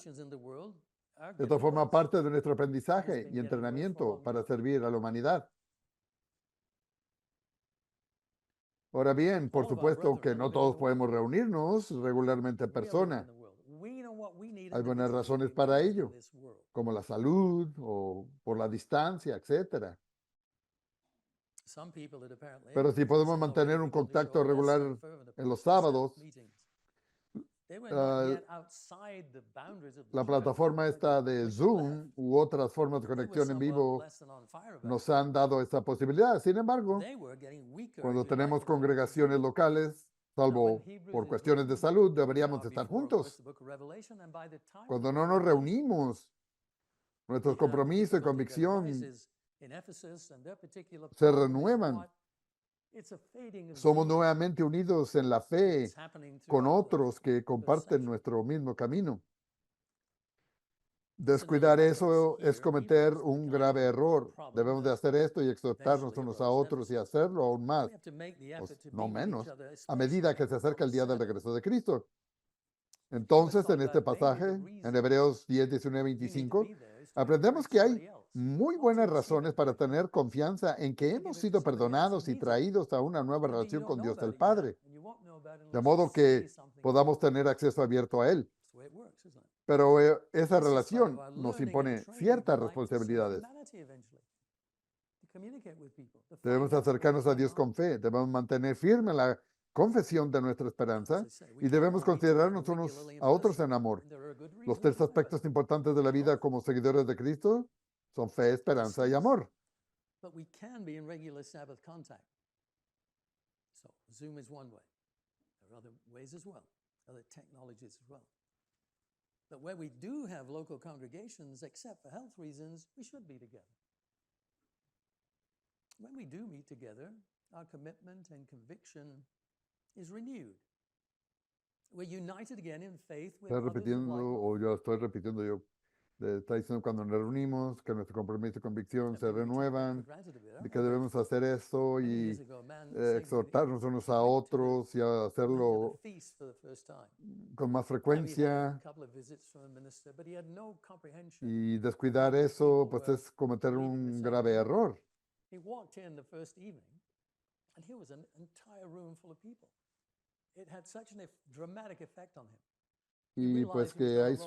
B: Esto forma parte de nuestro aprendizaje y entrenamiento para servir a la humanidad. Ahora bien, por supuesto que no todos podemos reunirnos regularmente en persona. Hay buenas razones para ello, como la salud o por la distancia, etc. Pero si podemos mantener un contacto regular en los sábados, la plataforma esta de Zoom u otras formas de conexión en vivo nos han dado esta posibilidad. Sin embargo, cuando tenemos congregaciones locales, salvo por cuestiones de salud, deberíamos estar juntos. Cuando no nos reunimos, nuestros compromisos y convicción se renuevan. Somos nuevamente unidos en la fe con otros que comparten nuestro mismo camino. Descuidar eso es cometer un grave error. Debemos de hacer esto y exhortarnos unos a otros y hacerlo aún más, pues, no menos, a medida que se acerca el día del regreso de Cristo. Entonces, en este pasaje, en Hebreos 10:19-25, aprendemos que hay muy buenas razones para tener confianza en que hemos sido perdonados y traídos a una nueva relación con Dios el Padre, de modo que podamos tener acceso abierto a Él. Pero esa relación nos impone ciertas responsabilidades. Debemos acercarnos a Dios con fe, debemos mantener firme la confesión de nuestra esperanza y debemos considerarnos unos a otros en amor. Los 3 aspectos importantes de la vida como seguidores de Cristo son fe, esperanza y amor. Zoom is one way. There are other ways as well, other technologies as well. But where we do have local congregations, except for health reasons, we should be together. When we do meet together, our commitment and conviction is renewed. We're united again in faith with others of like. Estoy repitiendo yo. Está diciendo cuando nos reunimos, que nuestro compromiso y convicción se renuevan, de que debemos hacer eso y exhortarnos unos a otros y a hacerlo con más frecuencia. Y descuidar eso, pues es cometer un grave error. Y pues que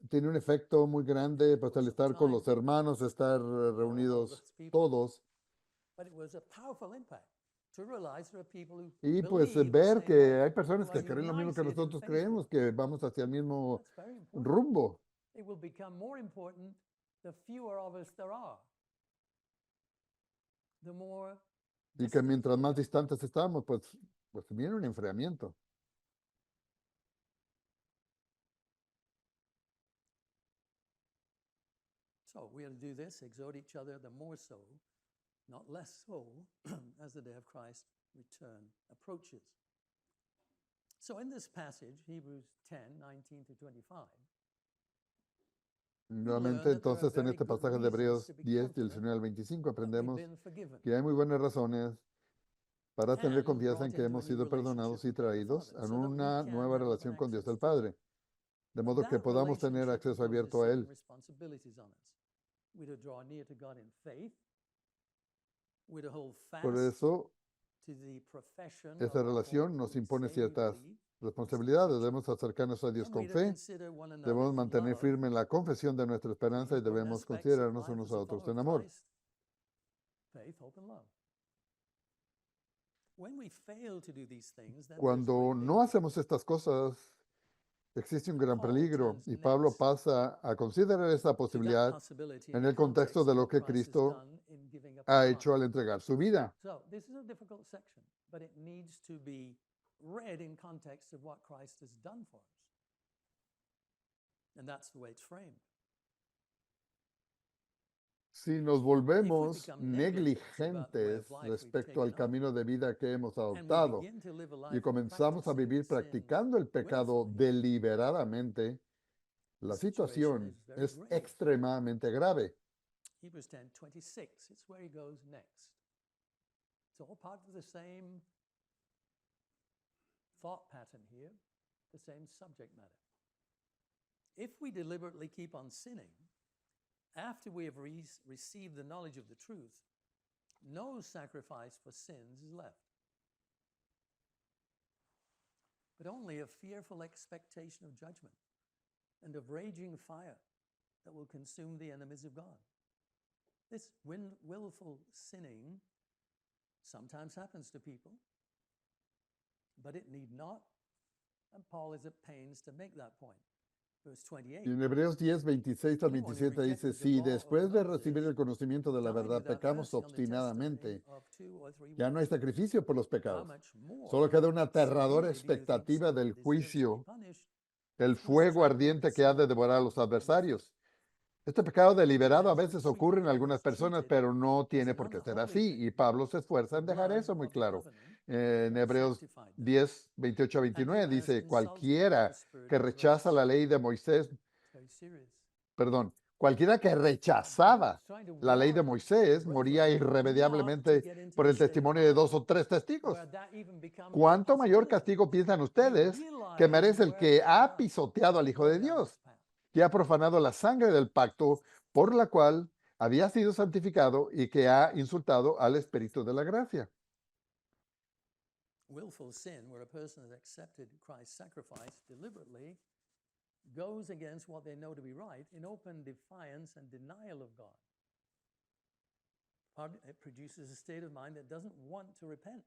B: tiene un efecto muy grande, pues al estar con los hermanos, estar reunidos todos. Y pues ver que hay personas que creen lo mismo que nosotros creemos, que vamos hacia el mismo rumbo.
A: It will become more important the fewer of us there are. The more
B: Y que mientras más distantes estamos, pues viene un enfriamiento.
A: So we are to do this, exhort each other the more so, not less so, as the day of Christ's return approaches. So in this passage, Hebrews 10, 19 to 25,
B: Nuevamente, entonces, en este pasaje de Hebreos 10, 19 al 25, aprendemos que hay muy buenas razones para tener confianza en que hemos sido perdonados y traídos a una nueva relación con Dios el Padre, de modo que podamos tener acceso abierto a Él. Por eso, esa relación nos impone ciertas responsabilidades. Debemos acercarnos a Dios con fe, debemos mantener firme la confesión de nuestra esperanza y debemos considerarnos unos a otros en amor. Cuando no hacemos estas cosas, existe un gran peligro y Pablo pasa a considerar esta posibilidad en el contexto de lo que Cristo ha hecho al entregar su vida.
A: Read in context of what Christ has done for us. And that's the way it's framed.
B: Si nos volvemos negligentes respecto al camino de vida que hemos adoptado y comenzamos a vivir practicando el pecado deliberadamente, la situación es extremadamente grave.
A: Hebrews 10:26, it's where he goes next. It's all part of the same thought pattern here, the same subject matter. If we deliberately keep on sinning, after we have received the knowledge of the truth, no sacrifice for sins is left, but only a fearful expectation of judgment and of raging fire that will consume the enemies of God. This willful sinning sometimes happens to people, but it need not, and Paul is at pains to make that point. Verse 28.
B: En Hebreos 10, 26 al 27 dice, si después de recibir el conocimiento de la verdad pecamos obstinadamente, ya no hay sacrificio por los pecados. Solo queda una aterradora expectativa del juicio, el fuego ardiente que ha de devorar a los adversarios. Este pecado deliberado a veces ocurre en algunas personas, pero no tiene por qué ser así. Y Pablo se esfuerza en dejar eso muy claro. En Hebreos 10, 28 a 29 dice, cualquiera que rechaza la ley de Moisés, cualquiera que rechazaba la ley de Moisés moría irremediablemente por el testimonio de 2 o 3 testigos. ¿Cuánto mayor castigo piensan ustedes que merece el que ha pisoteado al Hijo de Dios, que ha profanado la sangre del pacto por la cual había sido santificado y que ha insultado al Espíritu de la gracia?
A: Willful sin, where a person has accepted Christ's sacrifice deliberately, goes against what they know to be right in open defiance and denial of God. It produces a state of mind that doesn't want to repent.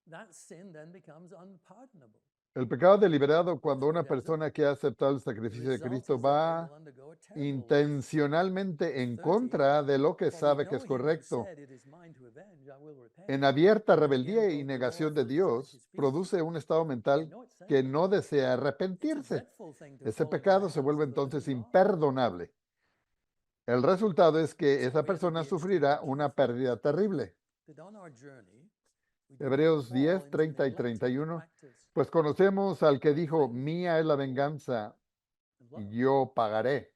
A: That sin then becomes unpardonable.
B: El pecado deliberado, cuando una persona que ha aceptado el sacrificio de Cristo va intencionalmente en contra de lo que sabe que es correcto, en abierta rebeldía y negación de Dios, produce un estado mental que no desea arrepentirse. Ese pecado se vuelve entonces imperdonable. El resultado es que esa persona sufrirá una pérdida terrible. Hebreos 10, 30 y 31. Pues conocemos al que dijo, mía es la venganza, yo pagaré.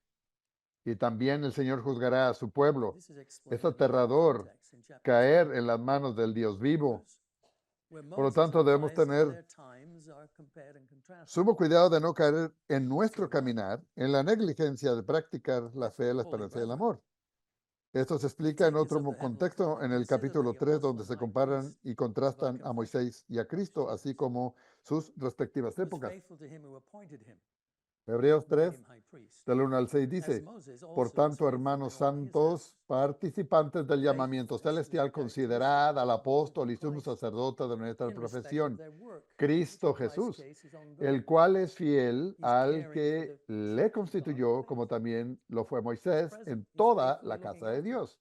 B: Y también el Señor juzgará a su pueblo. Es aterrador caer en las manos del Dios vivo. Por lo tanto, debemos tener sumo cuidado de no caer en nuestro caminar en la negligencia de practicar la fe, la esperanza y el amor. Esto se explica en otro contexto en el capítulo 3, donde se comparan y contrastan a Moisés y a Cristo, así como sus respectivas épocas. Hebreos
A: made
B: 3,
A: him high priest.
B: del 1 al 6
A: As
B: dice,
A: Moses
B: por
A: also was
B: tanto,
A: faithful
B: hermanos
A: in all his
B: santos, participantes del
A: Faith
B: llamamiento
A: is the
B: celestial,
A: characteristic
B: considerad al
A: of the believers
B: apóstol y
A: in
B: sumo
A: Christ
B: sacerdote de nuestra
A: in respect of
B: profesión,
A: their work, which
B: Cristo
A: in Christ's
B: Jesús,
A: case is ongoing.
B: el cual es fiel
A: He's
B: al
A: caring for
B: que
A: the
B: le
A: church of God in
B: constituyó,
A: faith.
B: como también lo fue
A: He's
B: Moisés,
A: present.
B: en
A: He's
B: toda
A: faithfully
B: la
A: looking
B: casa de
A: after it.
B: Dios.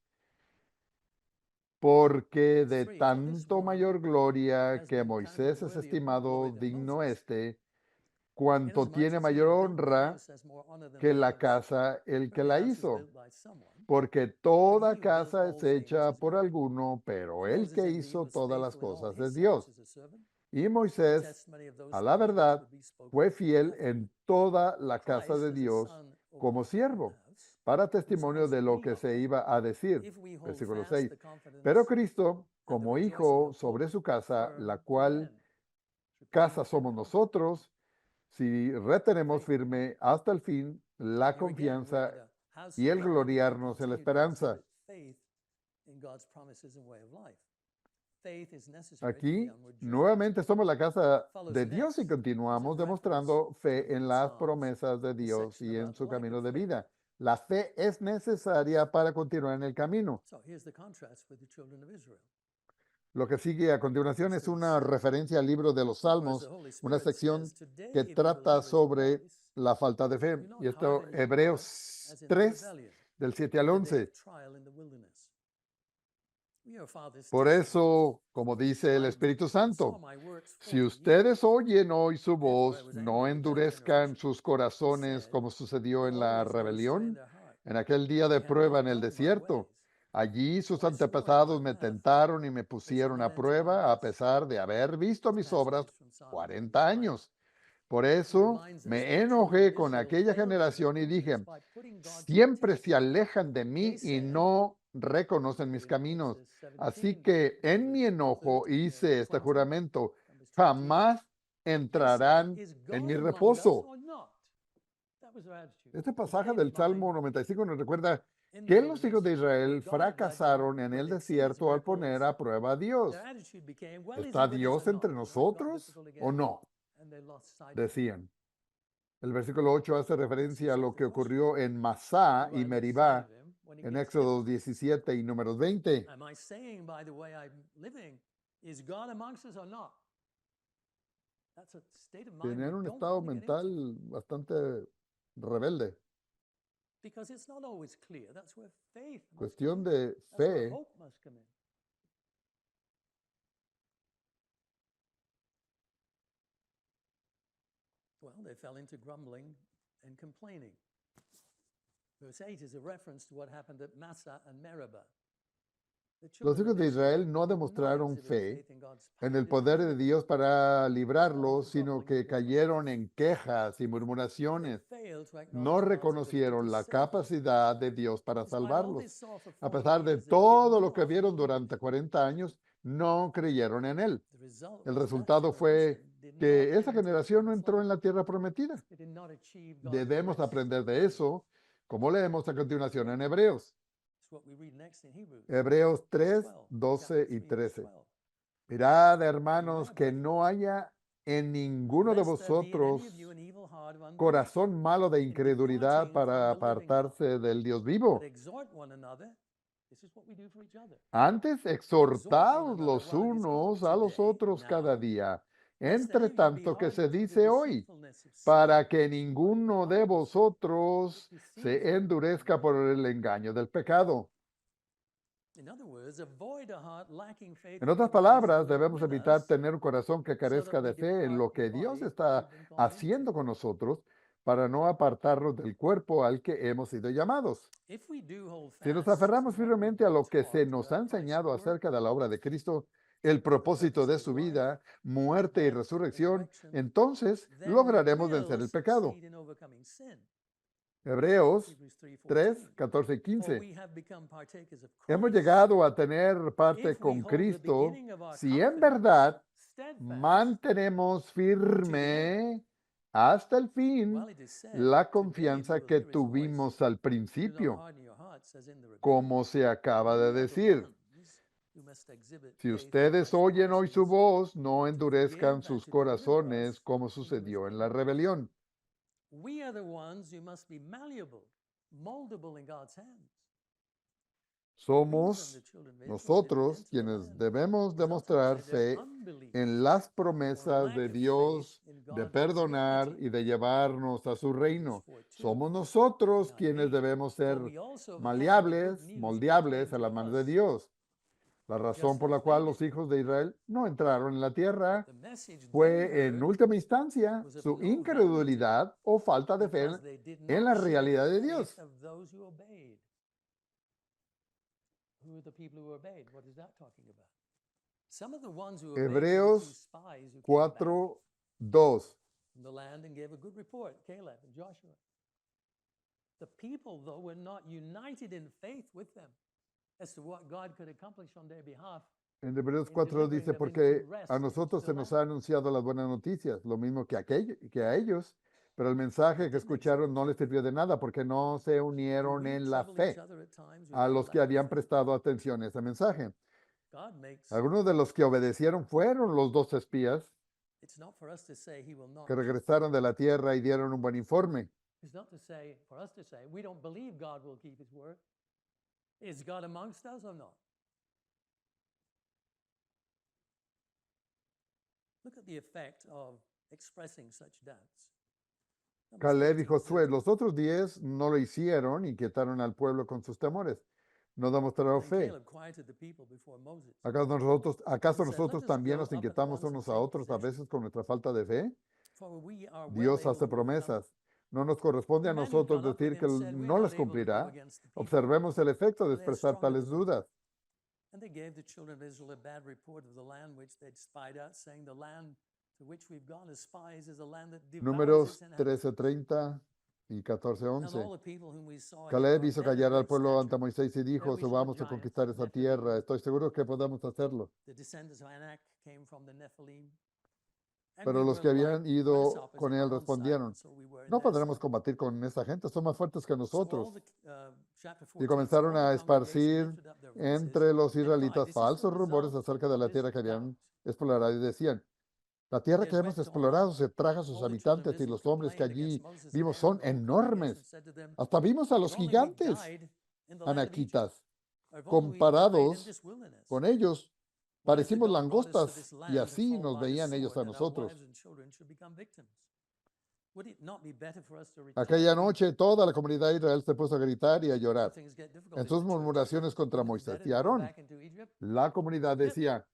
B: Porque
A: Verse
B: de
A: 3, for this
B: tanto
A: one
B: mayor gloria
A: has
B: que
A: been counted
B: Moisés es
A: worthy of more
B: estimado
A: glory than
B: digno
A: Moses,
B: este, cuanto
A: inasmuch
B: tiene
A: as he
B: mayor
A: built the
B: honra
A: house has more honor than
B: que
A: the
B: la
A: house.
B: casa el
A: For
B: que
A: every
B: la
A: house is
B: hizo.
A: built by someone,
B: Porque
A: but he
B: toda
A: who built
B: casa
A: all
B: es
A: things
B: hecha
A: is
B: por
A: God.
B: alguno, pero
A: And
B: el
A: Moses
B: que
A: indeed
B: hizo
A: was
B: todas las
A: faithful in all
B: cosas
A: his
B: es
A: service
B: Dios.
A: as a servant,
B: Y
A: the
B: Moisés,
A: testimony of those
B: a
A: who
B: la
A: believe
B: verdad,
A: would be spoken
B: fue
A: of
B: fiel
A: after
B: en
A: him.
B: toda la casa
A: Christ,
B: de
A: as a
B: Dios
A: son over
B: como
A: the
B: siervo,
A: house,
B: para
A: whose
B: testimonio
A: house
B: de lo
A: we
B: que se
A: are,
B: iba a decir.
A: if we hold
B: Versículo
A: fast
B: 6.
A: the confidence
B: Pero Cristo,
A: and the
B: como
A: rejoicing
B: hijo
A: of
B: sobre
A: hope
B: su casa,
A: firm
B: la
A: to the
B: cual
A: end. Repeating
B: casa
A: the same
B: somos
A: concept.
B: nosotros, si retenemos
A: Faith in
B: firme hasta el fin la
A: Here again, we are
B: confianza
A: the
B: y el
A: household of God who
B: gloriarnos en la
A: continue to
B: esperanza.
A: exhibit faith in God's promises and way of life. Faith is necessary to the
B: Aquí,
A: onward journey.
B: nuevamente somos la casa
A: Follows
B: de Dios y
A: next
B: continuamos
A: is a
B: demostrando
A: reference
B: fe
A: to
B: en
A: the
B: las
A: Psalms,
B: promesas de
A: the
B: Dios
A: section
B: y en
A: about
B: su
A: the life
B: camino
A: of
B: de
A: faith.
B: vida. La fe es necesaria para continuar en el camino.
A: So here's the contrast with the children of Israel.
B: Lo que sigue a continuación es una referencia al libro de los
A: For as
B: Salmos,
A: the Holy
B: una
A: Spirit
B: sección
A: says, today
B: que
A: if you
B: trata
A: believe his
B: sobre
A: voice,
B: la falta de fe.
A: do not
B: Y esto,
A: harden your heart
B: Hebreos
A: as in the
B: 3,
A: rebellion
B: del 7 al
A: in the day
B: 11.
A: of trial in the wilderness. Your fathers
B: Por
A: tested me
B: eso, como dice el
A: tried me,
B: Espíritu
A: and saw
B: Santo,
A: my works
B: si
A: 40 years.
B: ustedes oyen hoy su
A: Therefore I
B: voz,
A: was
B: no
A: angry with that
B: endurezcan
A: generation
B: sus
A: and
B: corazones
A: said,
B: como sucedió en
A: Behold,
B: la
A: there's no restraint in
B: rebelión
A: their heart.
B: en aquel día de
A: They have
B: prueba
A: not
B: en el
A: known my
B: desierto.
A: ways.
B: Allí sus
A: So I swore in
B: antepasados
A: my
B: me
A: wrath,
B: tentaron y me
A: they shall
B: pusieron
A: not
B: a
A: enter my
B: prueba a
A: rest.
B: pesar de haber visto
A: This
B: mis
A: passage
B: obras
A: is from Psalm
B: 40
A: 95.
B: años. Por
A: It
B: eso
A: reminds us
B: me
A: that the children
B: enojé
A: of
B: con
A: Israel
B: aquella
A: failed to
B: generación y
A: recognize
B: dije,
A: by putting God to the
B: siempre
A: test.
B: se alejan de
A: They
B: mí y
A: said,
B: no reconocen mis
A: read in
B: caminos.
A: Exodus
B: Así
A: 17,
B: que en mi
A: verse
B: enojo
A: 20,
B: hice este
A: 20,
B: juramento,
A: Numbers 28.
B: jamás
A: They said,
B: entrarán
A: is
B: en
A: God
B: mi
A: among us
B: reposo.
A: or not? That was their attitude.
B: Este
A: With
B: pasaje
A: David
B: del
A: in
B: Salmo
A: mind,
B: 95 nos recuerda
A: in the
B: que los hijos
A: wilderness,
B: de Israel
A: God led them
B: fracasaron en
A: where
B: el
A: they'd seen his
B: desierto al poner
A: miracles.
B: a prueba a Dios.
A: Their attitude became, well, is
B: ¿Está
A: he with us
B: Dios
A: or not?
B: entre
A: Life got
B: nosotros
A: difficult
B: o
A: again,
B: no?
A: and they lost sight of him.
B: Decían. El versículo 8 hace referencia a lo que ocurrió en Masá y
A: Well, they say
B: Meribá
A: of him when he
B: en
A: gets
B: Éxodo
A: difficult.
B: 17 y números 20.
A: Am I saying by the way I'm living, is God amongst us or not? That's a state of mind we
B: Tenían un
A: don't
B: estado
A: want to get into.
B: mental bastante rebelde.
A: Because it's not always clear. That's where faith must come
B: Cuestión
A: in.
B: de
A: That's where
B: fe.
A: hope must come in. Well, they fell into grumbling and complaining. Verse 8 is a reference to what happened at Massah and Meribah.
B: Los hijos de Israel no demostraron fe en el poder de Dios para librarlos, sino que cayeron en quejas y murmuraciones. No reconocieron la capacidad de Dios para salvarlos. A pesar de todo lo que vieron durante 40 años, no creyeron en Él. El resultado fue que esa generación no entró en la tierra prometida. Debemos aprender de eso, como leemos a continuación en Hebreos. Hebreos 3, 12 y 13. Mirad, hermanos, que no haya en ninguno de vosotros corazón malo de incredulidad para apartarse del Dios vivo. Antes, exhortaos los unos a los otros cada día, entre tanto que se dice hoy, para que ninguno de vosotros se endurezca por el engaño del pecado. En otras palabras, debemos evitar tener un corazón que carezca de fe en lo que Dios está haciendo con nosotros para no apartarnos del cuerpo al que hemos sido llamados. Si nos aferramos firmemente a lo que se nos ha enseñado acerca de la obra de Cristo, el propósito de su vida, muerte y resurrección, entonces lograremos vencer el pecado. Hebreos 3, 14 y 15. Hemos llegado a tener parte con Cristo si en verdad mantenemos firme hasta el fin la confianza que tuvimos al principio, como se acaba de decir. Si ustedes oyen hoy su voz, no endurezcan sus corazones como sucedió en la rebelión.
A: We are the ones who must be malleable, moldable in God's hands.
B: Somos nosotros quienes debemos demostrar fe en las promesas de Dios, de perdonar y de llevarnos a su reino. Somos nosotros quienes debemos ser maleables, moldeables a las manos de Dios. La razón por la cual los hijos de Israel no entraron en la tierra fue, en última instancia, su incredulidad o falta de fe en la realidad de Dios.
A: Who are the people who obeyed? What is that talking about? Some of the ones who
B: Hebreos 4:2.
A: The land and gave a good report, Caleb and Joshua. The people, though, were not united in faith with them as to what God could accomplish on their behalf.
B: En Hebreos 4 dice, porque a nosotros se nos ha anunciado las buenas noticias, lo mismo que a ellos, pero el mensaje que escucharon no les sirvió de nada porque no se unieron en la fe a los que habían prestado atención a ese mensaje. Algunos de los que obedecieron fueron los 2 espías que regresaron de la tierra y dieron un buen informe.
A: Is God amongst us or not? Look at the effect of expressing such doubts.
B: Caleb y Josué, los otros 10 no lo hicieron, inquietaron al pueblo con sus temores. No demostraron fe. ¿Acaso nosotros también nos inquietamos unos a otros a veces con nuestra falta de fe? Dios hace promesas. No nos corresponde a nosotros decir que no las cumplirá. Observemos el efecto de expresar tales dudas. Números 13:30 y 14:11. Caleb hizo callar al pueblo ante Moisés y dijo, subamos a conquistar esa tierra. Estoy seguro que podemos hacerlo. Pero los que habían ido con él respondieron, no podremos combatir con esa gente, son más fuertes que nosotros. Y comenzaron a esparcir entre los israelitas falsos rumores acerca de la tierra que habían explorado y decían, la tierra que hemos explorado se traga a sus habitantes y los hombres que allí vimos son enormes. Hasta vimos a los gigantes anaquitas. Comparados con ellos, parecimos langostas y así nos veían ellos a nosotros. Aquella noche toda la comunidad de Israel se puso a gritar y a llorar en sus murmuraciones contra Moisés y Aarón. La comunidad decía,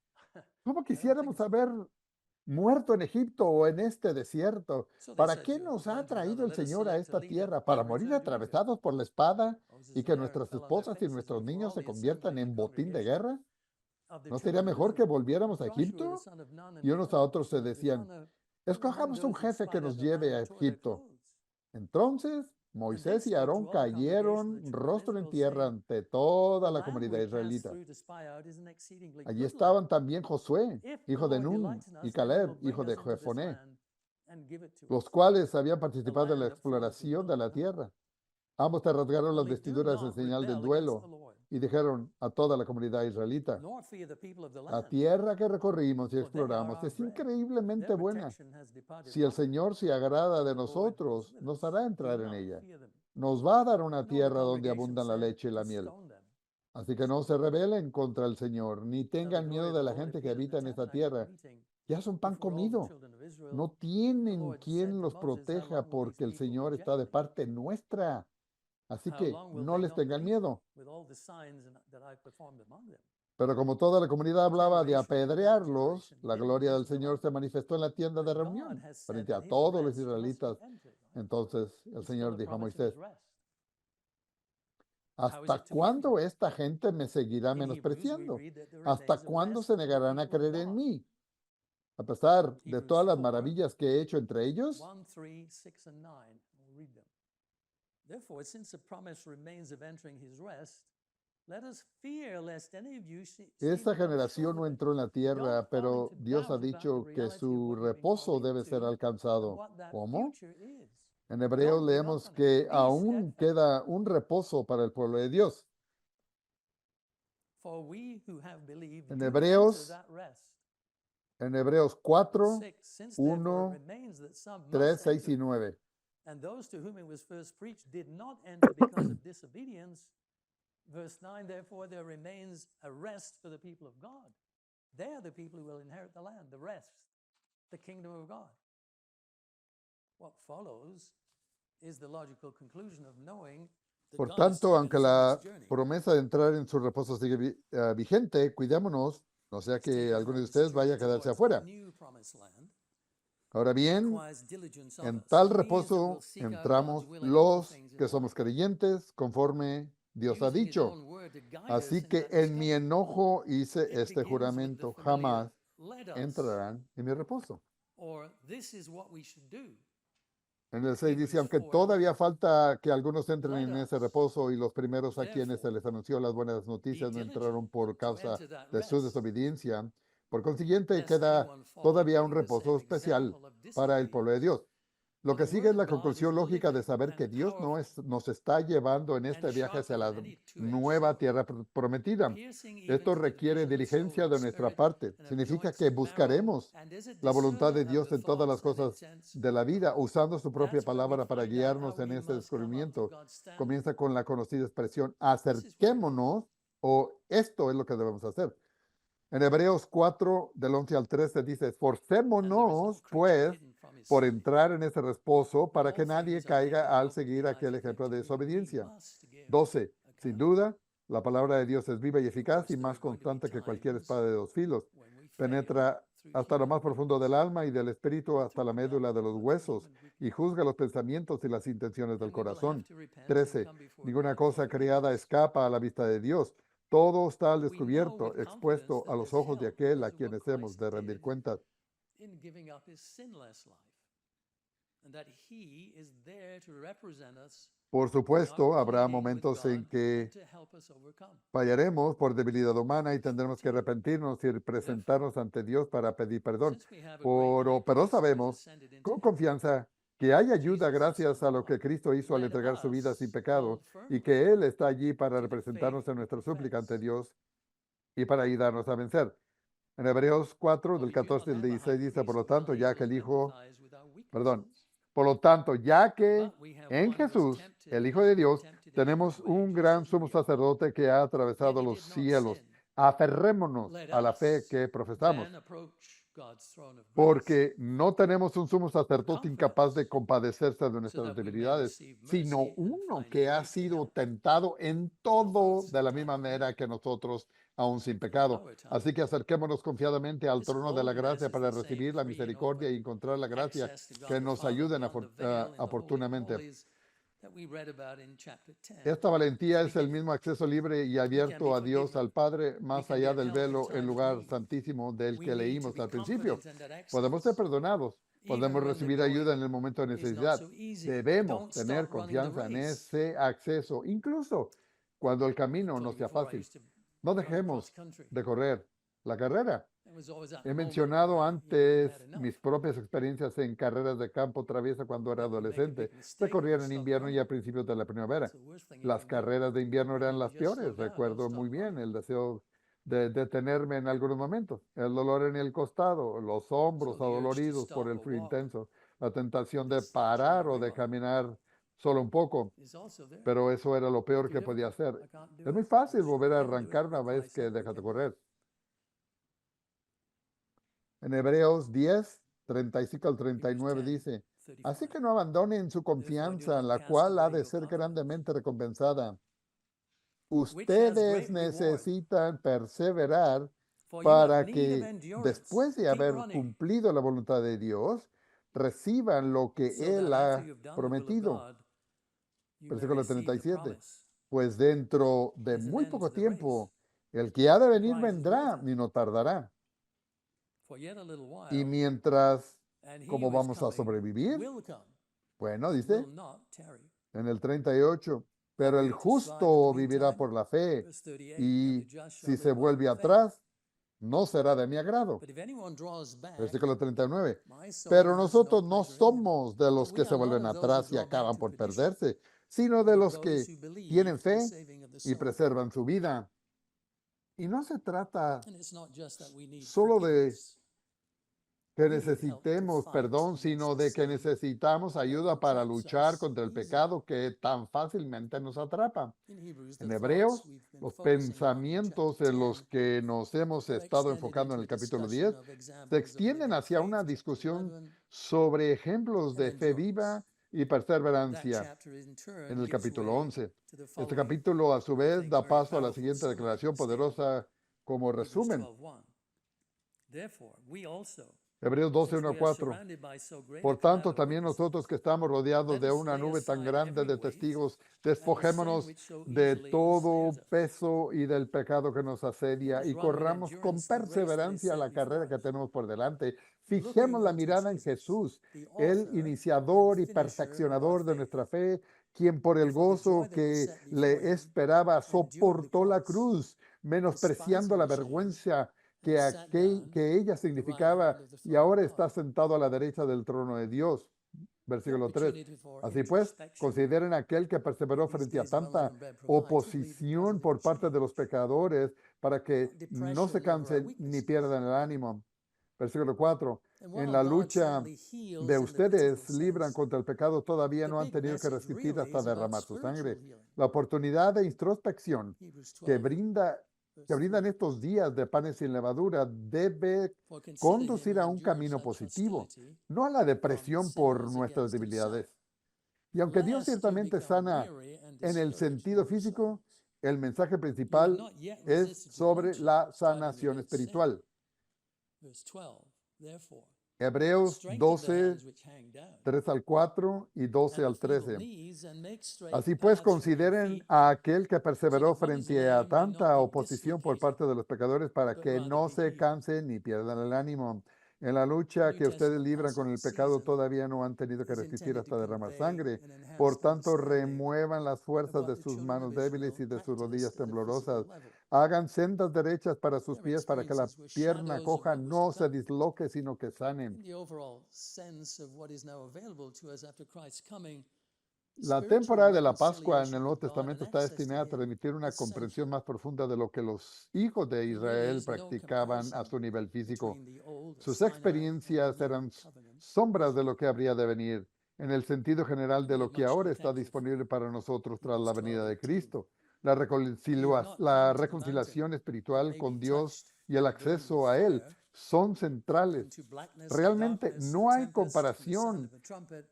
B: ¿cómo quisiéramos haber muerto en Egipto o en este desierto? ¿Para qué nos ha traído el Señor a esta tierra? ¿Para morir atravesados por la espada y que nuestras esposas y nuestros niños se conviertan en botín de guerra? ¿No sería mejor que volviéramos a Egipto? Y unos a otros se decían, escojamos un jefe que nos lleve a Egipto. Entonces Moisés y Aarón cayeron rostro en tierra ante toda la comunidad israelita. Allí estaban también Josué, hijo de Nun, y Caleb, hijo de Jefoné, los cuales habían participado en la exploración de la tierra. Ambos se rasgaron las vestiduras en señal del duelo y dijeron a toda la comunidad israelita, la tierra que recorrimos y exploramos es increíblemente buena. Si el Señor se agrada de nosotros, nos hará entrar en ella. Nos va a dar una tierra donde abundan la leche y la miel. Así que no se rebelen contra el Señor, ni tengan miedo de la gente que habita en esta tierra. Ya son pan comido. No tienen quien los proteja porque el Señor está de parte nuestra. Así que no les tengan miedo. Pero como toda la comunidad hablaba de apedrearlos, la gloria del Señor se manifestó en la tienda de reunión frente a todos los israelitas. Entonces el Señor dijo a Moisés, ¿hasta cuándo esta gente me seguirá menospreciando? ¿Hasta cuándo se negarán a creer en mí? A pesar de todas las maravillas que he hecho entre ellos.
A: Therefore, since the promise remains of entering his rest, let us fear lest any of you
B: Esta generación no entró en la tierra, pero Dios ha dicho que su reposo debe ser alcanzado. ¿Cómo? En Hebreos leemos que aún queda un reposo para el pueblo de Dios. En Hebreos 4, 1, 3, 6 y 9.
A: And those to whom it was first preached did not enter because of disobedience. Verse 9, therefore there remains a rest for the people of God. They are the people who will inherit the land, the rest, the kingdom of God. What follows is the logical conclusion of knowing that
B: Por
A: God is
B: tanto,
A: still
B: aunque
A: in
B: la
A: this journey.
B: promesa de entrar en su reposo sigue vigente, cuidémonos, no sea que alguno de ustedes vaya a quedarse afuera.
A: New promised land
B: Ahora bien,
A: requires diligence of
B: en
A: us.
B: tal
A: It means that
B: reposo
A: we'll seek out God's
B: entramos
A: will in all
B: los
A: things in
B: que somos
A: life,
B: creyentes conforme Dios ha
A: using His
B: dicho.
A: own word to guide us
B: Así
A: in
B: que
A: that
B: en mi
A: discovery.
B: enojo hice
A: It
B: este
A: begins with the
B: juramento,
A: familiar,
B: jamás
A: let us,
B: entrarán en mi reposo.
A: or this is what we should do.
B: En el 6 dice,
A: Hebrews
B: aunque
A: 4:9.
B: todavía falta que algunos entren
A: Let
B: en ese
A: us,
B: reposo y los primeros a quienes se
A: therefore,
B: les anunció las buenas noticias no
A: diligent
B: entraron por
A: to
B: causa
A: enter that
B: de su
A: rest,
B: desobediencia, por consiguiente
A: lest
B: queda
A: anyone fall
B: todavía un
A: repeating the
B: reposo
A: same
B: especial
A: example of
B: para el pueblo de
A: disobedience.
B: Dios. Lo
A: For
B: que
A: the
B: sigue
A: word
B: es la
A: of God is
B: conclusión lógica de
A: living
B: saber que
A: and
B: Dios
A: powerful
B: nos está llevando en este
A: and
B: viaje hacia
A: sharper
B: la
A: than any two-edged
B: nueva
A: sword,
B: tierra prometida.
A: piercing even
B: Esto
A: to the
B: requiere
A: division of soul
B: diligencia
A: and
B: de nuestra
A: spirit
B: parte.
A: and of
B: Significa
A: joints
B: que
A: and marrow,
B: buscaremos
A: and is a
B: la voluntad de
A: discerner of
B: Dios
A: the
B: en todas las
A: thoughts and
B: cosas
A: intents
B: de la
A: of
B: vida,
A: God.
B: usando su propia
A: That's where we
B: palabra para
A: find out how
B: guiarnos en
A: we
B: ese
A: must come up to
B: descubrimiento.
A: God's standard.
B: Comienza con la conocida expresión,
A: This is what it is.
B: acerquémonos, o esto es lo que debemos hacer. En Hebreos 4, del 11 al 13 dice,
A: And there is no
B: esforcémonos,
A: creature
B: pues,
A: hidden from His
B: por
A: sight,
B: entrar en ese reposo
A: but
B: para
A: all
B: que nadie
A: things are naked
B: caiga
A: and
B: al
A: open
B: seguir
A: to the eyes
B: aquel
A: of Him
B: ejemplo
A: to
B: de
A: whom we
B: desobediencia.
A: must give
B: 12. Sin
A: account.
B: duda, la palabra de Dios es viva y
A: Of
B: eficaz
A: course,
B: y
A: there
B: más
A: are going to be
B: constante que cualquier
A: times
B: espada de dos filos.
A: when we fail
B: Penetra
A: through
B: hasta lo
A: human
B: más profundo del
A: weakness,
B: alma y del espíritu, hasta la
A: through what
B: médula de
A: God
B: los
A: calls
B: huesos,
A: human weakness.
B: y juzga los pensamientos y las intenciones del
A: And we will have
B: corazón.
A: to repent and
B: 13.
A: come before
B: Ninguna
A: God
B: cosa
A: for
B: creada
A: forgiveness.
B: escapa a la vista de Dios. Todo está al
A: But we know
B: descubierto,
A: with confidence
B: expuesto a
A: that
B: los
A: there's
B: ojos de
A: help
B: aquel a
A: because of what
B: quienes hemos
A: Christ
B: de rendir
A: did
B: cuentas.
A: in giving up His sinless life, and that He is there to represent us
B: Por
A: in our
B: supuesto, habrá
A: pleading with
B: momentos
A: God
B: en que
A: and to help us overcome.
B: fallaremos por debilidad humana y tendremos que arrepentirnos y presentarnos ante Dios para pedir perdón.
A: Since we have a great high
B: Pero
A: priest who has
B: sabemos
A: ascended into
B: con
A: heaven,
B: confianza que hay ayuda
A: Jesus, the Son
B: gracias
A: of
B: a lo que
A: God,
B: Cristo hizo al
A: let
B: entregar su vida sin
A: us
B: pecado
A: hold
B: y
A: firmly
B: que Él está allí para
A: to the
B: representarnos
A: faith
B: en
A: we
B: nuestra súplica ante
A: profess.
B: Dios y para ayudarnos a vencer. En Hebreos 4,
A: For
B: del
A: we do not
B: 14 al
A: have a high
B: 16 dice, por
A: priest
B: lo
A: who cannot
B: tanto, ya que
A: easily
B: el Hijo,
A: empathize with our
B: perdón,
A: weaknesses,
B: por lo tanto, ya que
A: but we have
B: en
A: one who was
B: Jesús,
A: tempted
B: el
A: in
B: Hijo de
A: every
B: Dios,
A: tempted in every
B: tenemos
A: way,
B: un
A: just
B: gran
A: as we
B: sumo
A: are,
B: sacerdote que ha
A: yet
B: atravesado
A: He
B: los
A: did not
B: cielos.
A: sin.
B: Aferrémonos
A: Let
B: a la fe
A: us
B: que profesamos,
A: then approach God's throne of grace
B: porque no tenemos un sumo
A: with
B: sacerdote incapaz de
A: confidence,
B: compadecerse de
A: so
B: nuestras
A: that we may
B: debilidades,
A: receive
B: sino
A: mercy and
B: uno
A: find
B: que ha
A: grace to
B: sido
A: help
B: tentado en
A: in
B: todo
A: our
B: de la
A: time
B: misma
A: of
B: manera
A: need.
B: que nosotros, aún sin
A: For in
B: pecado.
A: our time,
B: Así que acerquémonos confiadamente al
A: this
B: trono de la
A: boldness
B: gracia
A: is
B: para
A: the same
B: recibir la
A: free and
B: misericordia
A: open
B: y encontrar la gracia
A: access to God
B: que
A: the
B: nos
A: Father
B: ayuden
A: beyond the veil in the Holy of
B: oportunamente.
A: Holies that we read about in chapter 10.
B: Esta valentía es el
A: Forgiven.
B: mismo acceso libre y
A: We can be
B: abierto a Dios,
A: forgiven.
B: al Padre,
A: We
B: más
A: can
B: allá
A: get
B: del
A: help in
B: velo, el
A: time of
B: lugar
A: need.
B: santísimo del
A: We
B: que
A: need to
B: leímos
A: be
B: al principio.
A: confident in that
B: Podemos ser
A: access,
B: perdonados,
A: even
B: podemos
A: when the
B: recibir ayuda en
A: going
B: el momento de
A: is not
B: necesidad.
A: so easy.
B: Debemos
A: Don't
B: tener
A: stop running the
B: confianza en
A: race.
B: ese acceso, incluso cuando el
A: I
B: camino no
A: told you
B: sea
A: before I
B: fácil.
A: used to
B: No
A: run cross
B: dejemos
A: country.
B: de correr la carrera.
A: There was always that
B: He
A: moment
B: mencionado
A: where you'd
B: antes
A: had enough,
B: mis propias experiencias en carreras de campo traviesa cuando era
A: that you make a
B: adolescente.
A: big mistake
B: Se
A: and
B: corrían
A: you
B: en
A: stop
B: invierno y
A: running.
B: a principios de la primavera.
A: It's the worst thing you
B: Las
A: can do.
B: carreras de invierno
A: You
B: eran
A: need to
B: las
A: just slow
B: peores.
A: down, don't
B: Recuerdo
A: stop
B: muy bien
A: running.
B: el deseo de detenerme en algunos momentos. El dolor en el costado, los
A: So
B: hombros
A: the urge to
B: adoloridos por
A: stop
B: el
A: or
B: frío
A: walk
B: intenso, la tentación de
A: this journey
B: parar o
A: we're
B: de
A: on
B: caminar solo un poco.
A: is also there.
B: Pero eso era lo peor
A: Too
B: que podía
A: difficult.
B: hacer.
A: I can't do
B: Es muy
A: it.
B: fácil
A: I'm sure
B: volver
A: you'll
B: a
A: never do it.
B: arrancar
A: But
B: una vez
A: Christ
B: que
A: help we
B: dejas de
A: can.
B: correr. En Hebreos 10, 35 al
A: Hebrews
B: 39
A: 10,
B: dice, así
A: 35.
B: que no abandonen su
A: Therefore do
B: confianza,
A: not
B: la
A: cast
B: cual ha
A: away
B: de
A: your
B: ser
A: confidence,
B: grandemente recompensada.
A: which has
B: Ustedes
A: great reward.
B: necesitan perseverar
A: For you have
B: para
A: need of
B: que
A: endurance.
B: después de
A: Keep
B: haber
A: running,
B: cumplido la voluntad de Dios, reciban lo que
A: so
B: Él
A: that after
B: ha
A: you've done the will of
B: prometido.
A: God, you may
B: Versículo
A: receive the
B: 37.
A: promise.
B: Pues dentro de
A: There's an
B: muy
A: end
B: poco
A: to the race.
B: tiempo, el que ha de
A: The
B: venir
A: prize is
B: vendrá
A: worth it.
B: y no tardará.
A: For yet a little
B: Y
A: while,
B: mientras,
A: and he
B: ¿cómo
A: who is
B: vamos a
A: coming
B: sobrevivir?
A: will come
B: Bueno,
A: and
B: dice
A: will not tarry.
B: en el 38, pero
A: But we
B: el
A: are to strive in the
B: justo vivirá
A: meantime.
B: por la fe,
A: Verse 38, and
B: y
A: the just shall
B: si se
A: live by
B: vuelve
A: faith.
B: atrás, no será de mi agrado.
A: But if anyone draws back,
B: Versículo 39.
A: my soul
B: Pero
A: has no
B: nosotros no
A: pleasure in him.
B: somos de los
A: For
B: que
A: we
B: se
A: are not
B: vuelven
A: of those who
B: atrás y
A: draw back
B: acaban
A: to
B: por
A: perdition,
B: perderse, sino de
A: but of
B: los
A: those
B: que
A: who believe
B: tienen
A: to the
B: fe
A: saving of the
B: y
A: soul.
B: preservan su vida. Y no se trata
A: And it's not just that we need
B: solo de
A: forgiveness.
B: que necesitemos perdón, sino de que necesitamos ayuda para luchar contra el pecado que tan fácilmente nos atrapa. En Hebreos, los pensamientos en los que nos hemos estado enfocando en el capítulo 10 se extienden hacia una discusión sobre ejemplos de fe viva y perseverancia en el capítulo 11. Este capítulo, a su vez, da paso a la siguiente declaración poderosa como resumen. Hebreos 12, 1 a 4. Por tanto, también nosotros que estamos rodeados de una nube tan grande de testigos, despojémonos de todo peso y del pecado que nos asedia y corramos con perseverancia la carrera que tenemos por delante. Fijemos la mirada en Jesús, el iniciador y perfeccionador de nuestra fe, quien por el gozo que le esperaba soportó la cruz, menospreciando la vergüenza que ella significaba, y ahora está sentado a la derecha del trono de Dios. Versículo 3. Así pues, consideren aquel que perseveró frente a tanta oposición por parte de los pecadores para que no se cansen ni pierdan el ánimo. Versículo 4. En la lucha de ustedes libran contra el pecado, todavía no han tenido que resistir hasta derramar su sangre. La oportunidad de introspección que brindan estos días de panes sin levadura debe conducir a un camino positivo, no a la depresión por nuestras debilidades. Y aunque Dios ciertamente sana en el sentido físico, el mensaje principal es sobre la sanación espiritual. Hebreos 12, 3 al 4 y 12 al 13. Así pues, consideren a aquel que perseveró frente a tanta oposición por parte de los pecadores para que no se cansen ni pierdan el ánimo. En la lucha que ustedes libran con el pecado todavía no han tenido que resistir hasta derramar sangre. Por tanto, remuevan las fuerzas de sus manos débiles y de sus rodillas temblorosas. Hagan sendas derechas para sus pies para que la pierna coja no se disloque, sino que sanen. La temporada de la Pascua en el Nuevo Testamento está destinada a transmitir una comprensión más profunda de lo que los hijos de Israel practicaban a su nivel físico. Sus experiencias eran sombras de lo que habría de venir, en el sentido general de lo que ahora está disponible para nosotros tras la venida de Cristo. La reconciliación espiritual con Dios y el acceso a Él son centrales. Realmente no hay comparación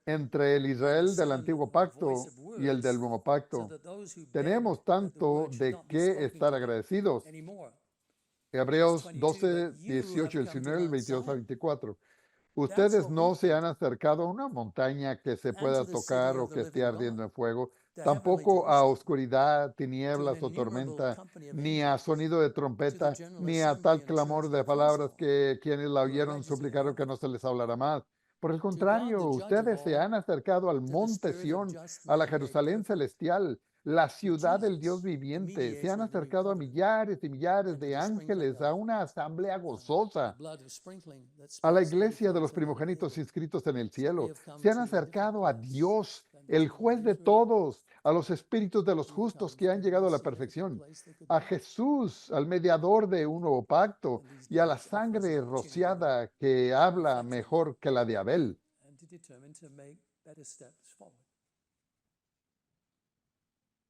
B: entre el Israel del Antiguo Pacto y el del Nuevo Pacto. Tenemos tanto de qué estar agradecidos. Hebreos 12, 18, 19, 22 a 24. Ustedes no se han acercado a una montaña que se pueda tocar o que esté ardiendo en fuego, tampoco a oscuridad, tinieblas o tormenta, ni a sonido de trompeta, ni a tal clamor de palabras que quienes la oyeron suplicaron que no se les hablara más. Por el contrario, ustedes se han acercado al monte Sión, a la Jerusalén celestial, la ciudad del Dios viviente. Se han acercado a millares y millares de ángeles, a una asamblea gozosa, a la iglesia de los primogénitos inscritos en el cielo. Se han acercado a Dios, el juez de todos, a los espíritus de los justos que han llegado a la perfección, a Jesús, al mediador de un nuevo pacto, y a la sangre rociada que habla mejor que la de Abel.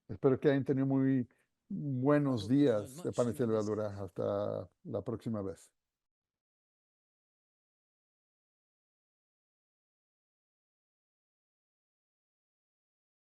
B: Espero que hayan tenido muy buenos días de Pan y Levadura. Hasta la próxima vez.